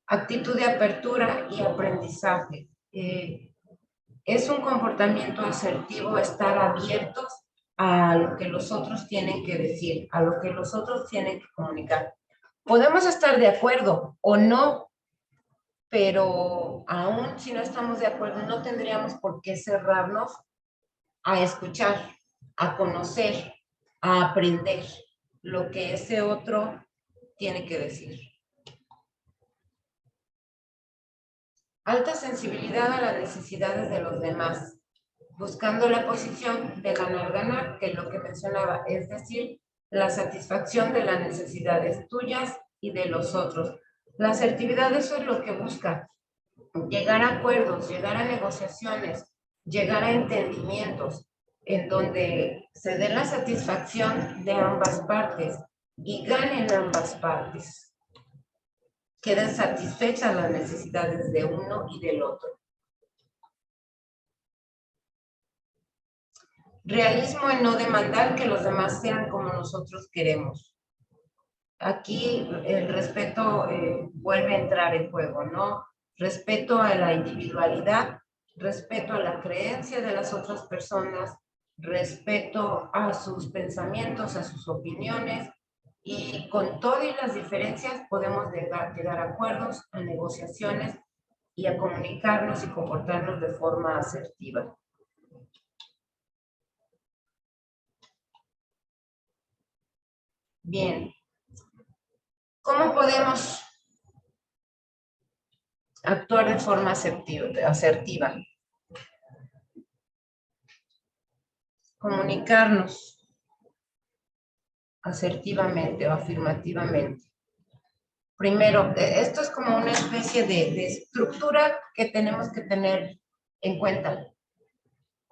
Actitud de apertura y aprendizaje. Es un comportamiento asertivo estar abiertos a lo que los otros tienen que decir, a lo que los otros tienen que comunicar. Podemos estar de acuerdo o no, pero aún si no estamos de acuerdo, no tendríamos por qué cerrarnos a escuchar, a conocer, a aprender lo que ese otro tiene que decir. Alta sensibilidad a las necesidades de los demás, buscando la posición de ganar-ganar, que es lo que mencionaba, es decir, la satisfacción de las necesidades tuyas y de los otros. La asertividad, eso es lo que busca, llegar a acuerdos, llegar a negociaciones, llegar a entendimientos, en donde se dé la satisfacción de ambas partes y ganen ambas partes. Queden satisfechas las necesidades de uno y del otro. Realismo en no demandar que los demás sean como nosotros queremos. Aquí el respeto vuelve a entrar en juego, ¿no? Respeto a la individualidad, respeto a la creencia de las otras personas, respeto a sus pensamientos, a sus opiniones, y con todas las diferencias podemos llegar a acuerdos, a negociaciones y a comunicarnos y comportarnos de forma asertiva. Bien. ¿Cómo podemos actuar de forma asertiva? Comunicarnos asertivamente o afirmativamente. Primero, esto es como una especie de estructura que tenemos que tener en cuenta.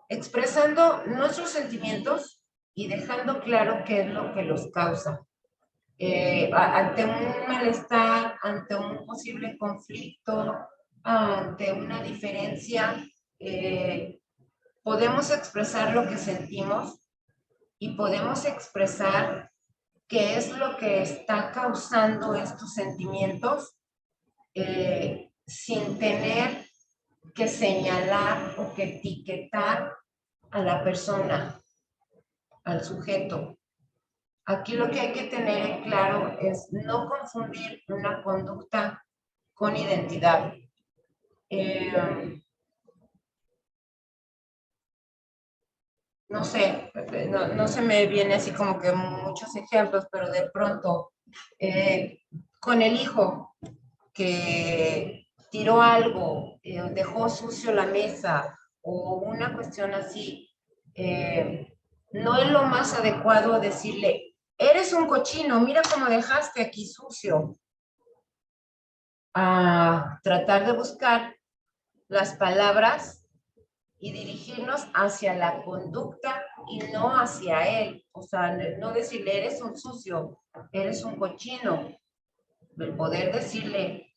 Expresando nuestros sentimientos y dejando claro qué es lo que los causa. Ante un malestar, ante un posible conflicto, ante una diferencia, podemos expresar lo que sentimos y podemos expresar qué es lo que está causando estos sentimientos sin tener que señalar o que etiquetar a la persona, al sujeto. Aquí lo que hay que tener en claro es no confundir una conducta con identidad. No sé, no se me viene así como que muchos ejemplos, pero de pronto, con el hijo que tiró algo, dejó sucio la mesa o una cuestión así, no es lo más adecuado decirle, eres un cochino, mira cómo dejaste aquí sucio. A tratar de buscar las palabras y dirigirnos hacia la conducta y no hacia él. O sea, no decirle, eres un sucio, eres un cochino. El poder decirle,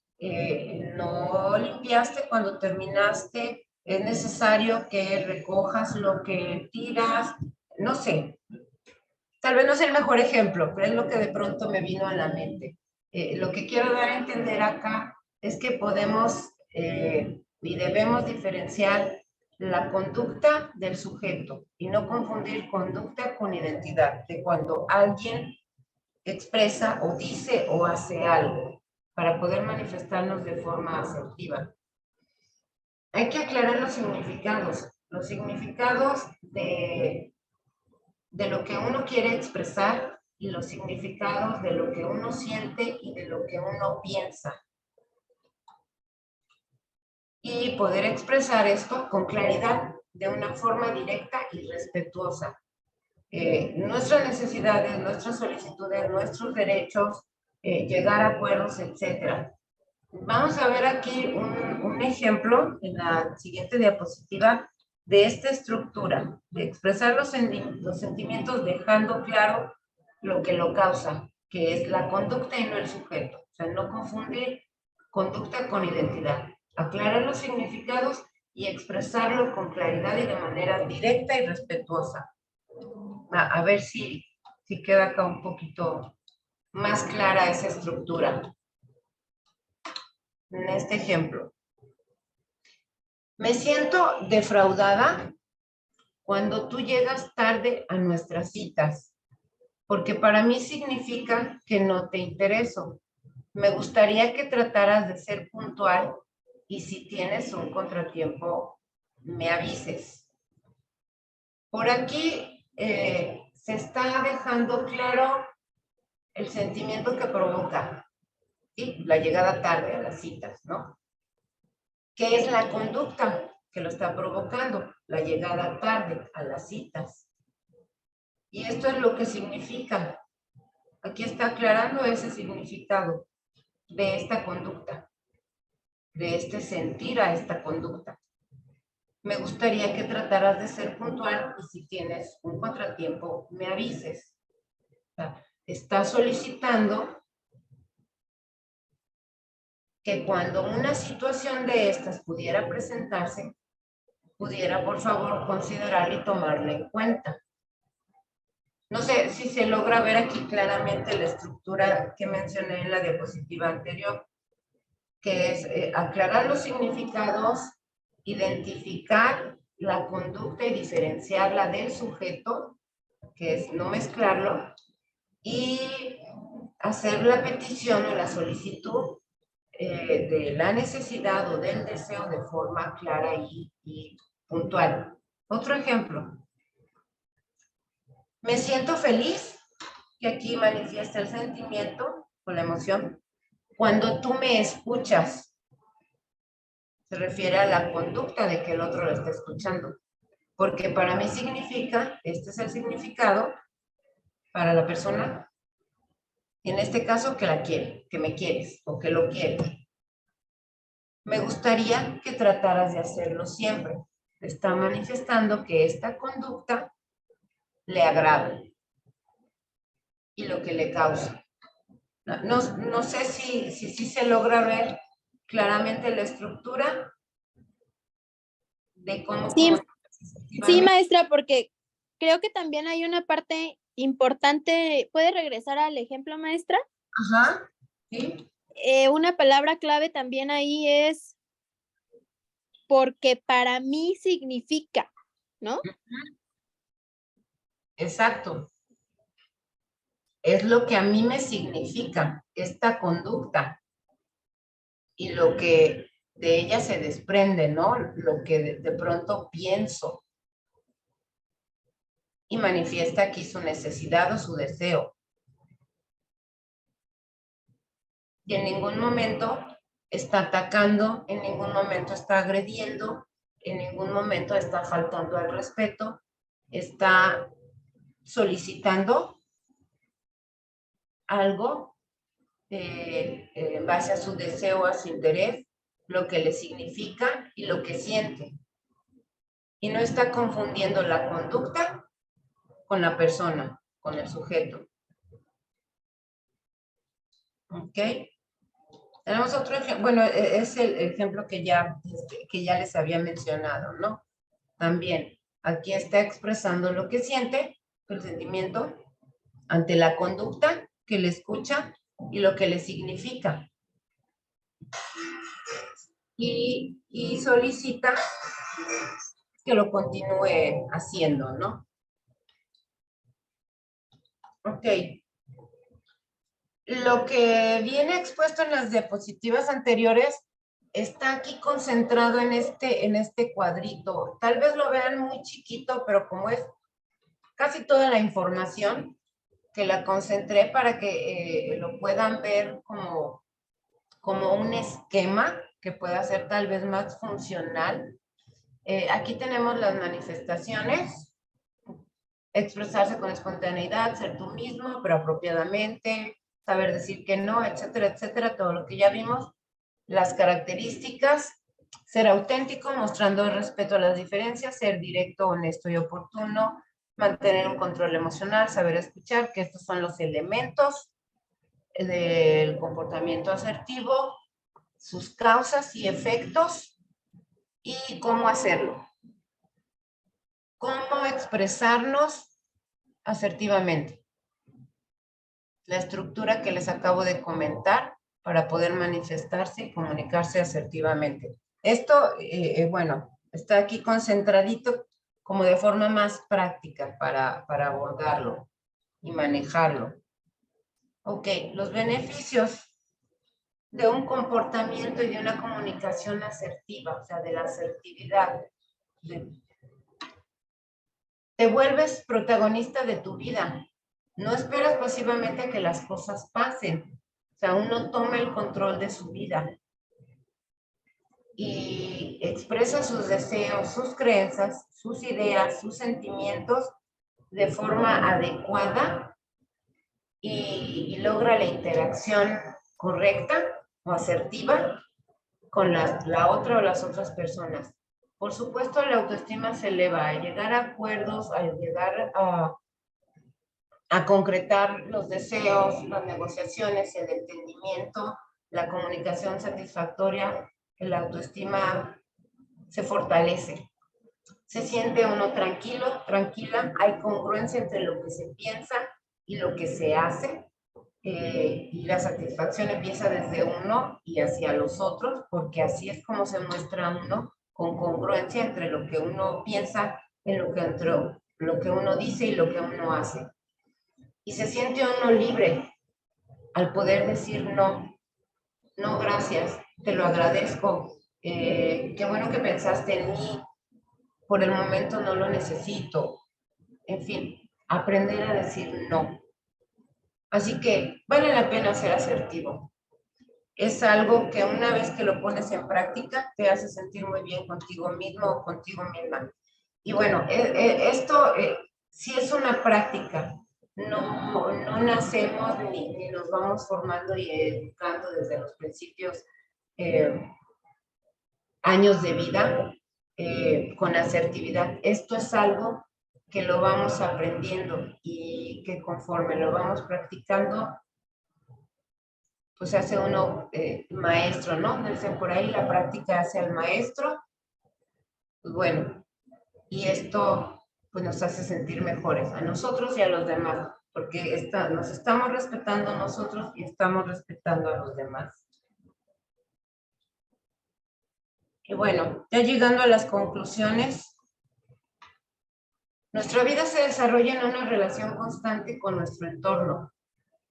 no limpiaste cuando terminaste, es necesario que recojas lo que tiras, no sé. Tal vez no es el mejor ejemplo, pero es lo que de pronto me vino a la mente. Lo que quiero dar a entender acá es que podemos y debemos diferenciar la conducta del sujeto y no confundir conducta con identidad. De cuando alguien expresa o dice o hace algo para poder manifestarnos de forma asertiva. Hay que aclarar los significados de lo que uno quiere expresar y los significados de lo que uno siente y de lo que uno piensa. Y poder expresar esto con claridad, de una forma directa y respetuosa. Nuestras necesidades, nuestras solicitudes, nuestros derechos, llegar a acuerdos, etc. Vamos a ver aquí un ejemplo en la siguiente diapositiva de esta estructura, de expresar los sentimientos dejando claro lo que lo causa, que es la conducta y no el sujeto. O sea, no confundir conducta con identidad. Aclarar los significados y expresarlo con claridad y de manera directa y respetuosa. A ver si queda acá un poquito más clara esa estructura. En este ejemplo, me siento defraudada cuando tú llegas tarde a nuestras citas, porque para mí significa que no te intereso. Me gustaría que trataras de ser puntual y si tienes un contratiempo, me avises. Por aquí se está dejando claro el sentimiento que provoca, ¿sí? La llegada tarde a las citas, ¿no? ¿Qué es la conducta que lo está provocando? La llegada tarde a las citas. Y esto es lo que significa. Aquí está aclarando ese significado de esta conducta, de este sentir a esta conducta. Me gustaría que trataras de ser puntual y si tienes un contratiempo, me avises. O sea, está solicitando que cuando una situación de estas pudiera presentarse, pudiera por favor considerar y tomarla en cuenta. No sé si se logra ver aquí claramente la estructura que mencioné en la diapositiva anterior, que es aclarar los significados, identificar la conducta y diferenciarla del sujeto, que es no mezclarlo, y hacer la petición o la solicitud de la necesidad o del deseo de forma clara y puntual. Otro ejemplo. Me siento feliz, que aquí manifiesta el sentimiento o la emoción, cuando tú me escuchas. Se refiere a la conducta de que el otro lo está escuchando. Porque para mí significa, este es el significado para la persona, en este caso que la quiere, que me quieres o que lo quiere. Me gustaría que trataras de hacerlo siempre. Está manifestando que esta conducta le agrada y lo que le causa. No sé si se logra ver claramente la estructura de cómo... Sí, maestra, porque creo que también hay una parte importante. ¿Puede regresar al ejemplo, maestra? Ajá, sí. Una palabra clave también ahí es porque para mí significa, ¿no? Exacto. Es lo que a mí me significa esta conducta y lo que de ella se desprende, ¿no? Lo que de pronto pienso y manifiesta aquí su necesidad o su deseo. Y en ningún momento está atacando, en ningún momento está agrediendo, en ningún momento está faltando al respeto, está solicitando algo en base a su deseo, a su interés, lo que le significa y lo que siente. Y no está confundiendo la conducta con la persona, con el sujeto. ¿Ok? Tenemos otro ejemplo, bueno, es el ejemplo que ya les había mencionado, ¿no? También, aquí está expresando lo que siente, el sentimiento, ante la conducta que le escucha y lo que le significa. Y solicita que lo continúe haciendo, ¿no? Ok. Lo que viene expuesto en las diapositivas anteriores está aquí concentrado en este cuadrito. Tal vez lo vean muy chiquito, pero como es casi toda la información, que la concentré para que lo puedan ver como un esquema que pueda ser tal vez más funcional. Aquí tenemos las manifestaciones: expresarse con espontaneidad, ser tú mismo, pero apropiadamente, saber decir que no, etcétera, etcétera, todo lo que ya vimos. Las características: ser auténtico, mostrando respeto a las diferencias, ser directo, honesto y oportuno, mantener un control emocional, saber escuchar, que estos son los elementos del comportamiento asertivo, sus causas y efectos, y cómo hacerlo. Cómo expresarnos asertivamente. La estructura que les acabo de comentar para poder manifestarse y comunicarse asertivamente. Esto, bueno, está aquí concentradito como de forma más práctica para abordarlo y manejarlo. Ok, los beneficios de un comportamiento y de una comunicación asertiva, o sea, de la asertividad. Te vuelves protagonista de tu vida. No esperas pasivamente a que las cosas pasen. O sea, uno toma el control de su vida y expresa sus deseos, sus creencias, sus ideas, sus sentimientos de forma adecuada y logra la interacción correcta o asertiva con la otra o las otras personas. Por supuesto, la autoestima se eleva a llegar a acuerdos, a llegar a concretar los deseos, las negociaciones, el entendimiento, la comunicación satisfactoria. La autoestima se fortalece. Se siente uno tranquilo, tranquila, hay congruencia entre lo que se piensa y lo que se hace, y la satisfacción empieza desde uno y hacia los otros, porque así es como se muestra uno, con congruencia entre lo que uno piensa, en lo que uno dice y lo que uno hace. Y se siente uno libre al poder decir no, no gracias, te lo agradezco, qué bueno que pensaste en mí, por el momento no lo necesito. En fin, aprender a decir no. Así que vale la pena ser asertivo. Es algo que una vez que lo pones en práctica te hace sentir muy bien contigo mismo o contigo misma. Y bueno, esto sí es una práctica. No nacemos ni nos vamos formando y educando desde los principios años de vida con asertividad. Esto es algo que lo vamos aprendiendo y que conforme lo vamos practicando, pues se hace uno maestro, ¿no? Dicen por ahí, la práctica hace al maestro. Pues bueno, y esto pues nos hace sentir mejores a nosotros y a los demás, porque nos estamos respetando nosotros y estamos respetando a los demás. Y bueno, ya llegando a las conclusiones, nuestra vida se desarrolla en una relación constante con nuestro entorno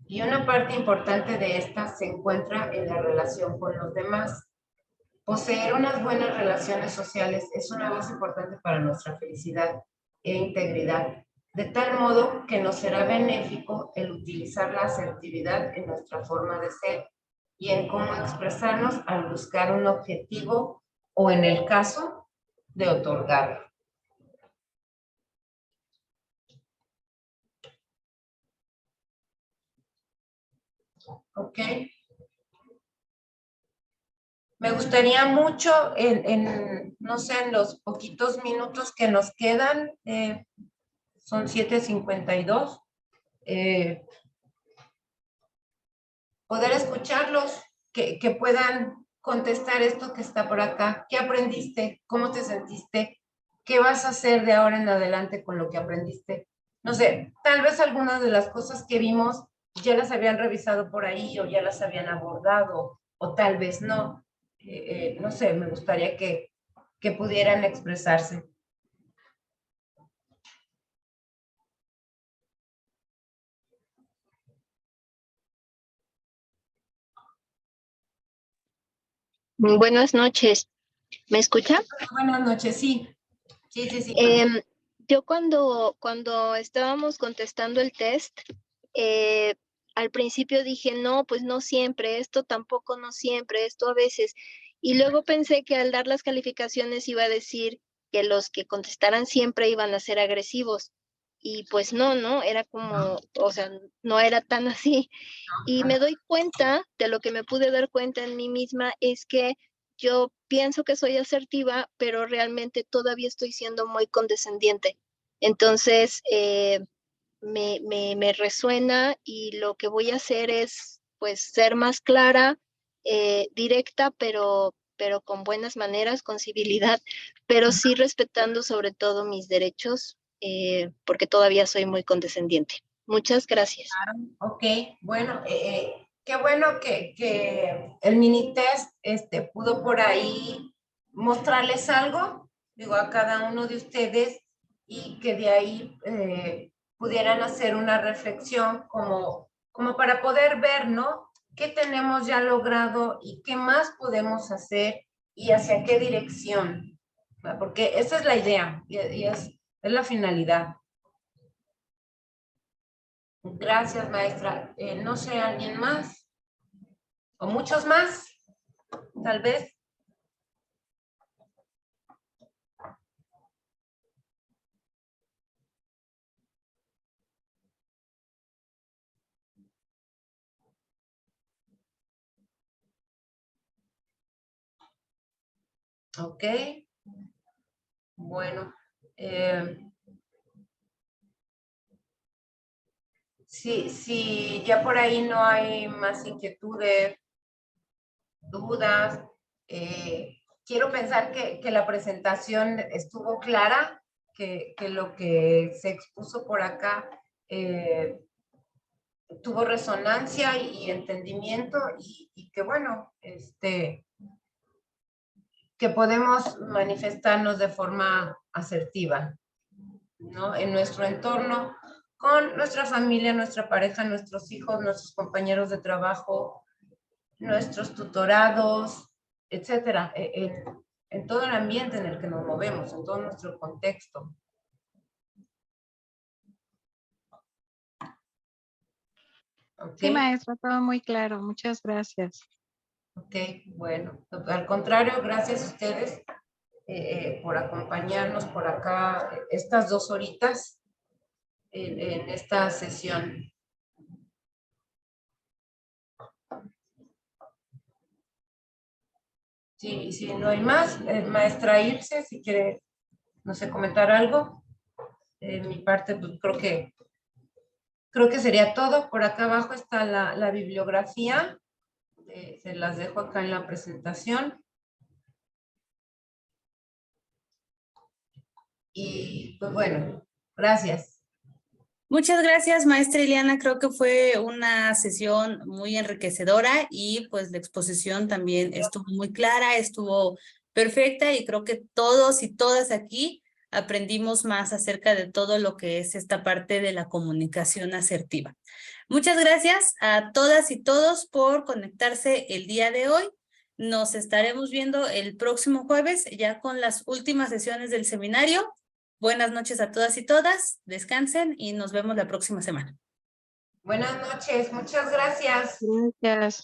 y una parte importante de esta se encuentra en la relación con los demás. Poseer unas buenas relaciones sociales es una base importante para nuestra felicidad e integridad, de tal modo que nos será benéfico el utilizar la asertividad en nuestra forma de ser y en cómo expresarnos al buscar un objetivo o en el caso de otorgarlo. ¿Ok? Me gustaría mucho, no sé, en los poquitos minutos que nos quedan, son 7:52, poder escucharlos, que puedan contestar esto que está por acá. ¿Qué aprendiste? ¿Cómo te sentiste? ¿Qué vas a hacer de ahora en adelante con lo que aprendiste? No sé, tal vez algunas de las cosas que vimos ya las habían revisado por ahí o ya las habían abordado, o tal vez no. No sé, me gustaría que pudieran expresarse. Buenas noches. ¿Me escucha? Buenas noches, sí. Sí. Yo cuando estábamos contestando el test, al principio dije, no, pues no siempre, esto tampoco no siempre, esto a veces. Y luego pensé que al dar las calificaciones iba a decir que los que contestaran siempre iban a ser agresivos. Y pues no, era como, o sea, no era tan así. Y me doy cuenta, de lo que me pude dar cuenta en mí misma, es que yo pienso que soy asertiva, pero realmente todavía estoy siendo muy condescendiente. Entonces, me resuena y lo que voy a hacer es, pues, ser más clara, directa, pero con buenas maneras, con civilidad, pero sí respetando sobre todo mis derechos, porque todavía soy muy condescendiente. Muchas gracias. Ok, bueno, qué bueno que el mini test pudo por ahí mostrarles algo, digo, a cada uno de ustedes y que de ahí pudieran hacer una reflexión como para poder ver, ¿no? ¿Qué tenemos ya logrado y qué más podemos hacer y hacia qué dirección? Porque esa es la idea y es la finalidad. Gracias, maestra. No sé, ¿alguien más? ¿O muchos más? Tal vez. Ok. Bueno. Si ya por ahí no hay más inquietudes, dudas, quiero pensar que la presentación estuvo clara, que lo que se expuso por acá tuvo resonancia y entendimiento y que bueno, que podemos manifestarnos de forma asertiva, ¿no? En nuestro entorno, con nuestra familia, nuestra pareja, nuestros hijos, nuestros compañeros de trabajo, nuestros tutorados, etcétera, en todo el ambiente en el que nos movemos, en todo nuestro contexto. Sí, maestra, todo muy claro. Muchas gracias. Ok, bueno, al contrario, gracias a ustedes por acompañarnos por acá estas 2 horitas en esta sesión. Si no hay más, maestra Ilse, si quiere, no sé, comentar algo. Mi parte, pues creo que sería todo. Por acá abajo está la bibliografía. Se las dejo acá en la presentación. Y pues bueno, gracias. Muchas gracias, maestra Ileana. Creo que fue una sesión muy enriquecedora y pues la exposición también estuvo muy clara, estuvo perfecta y creo que todos y todas aquí aprendimos más acerca de todo lo que es esta parte de la comunicación asertiva. Muchas gracias a todas y todos por conectarse el día de hoy. Nos estaremos viendo el próximo jueves ya con las últimas sesiones del seminario. Buenas noches a todas y todas, descansen y nos vemos la próxima semana. Buenas noches, muchas gracias. Gracias. Buenas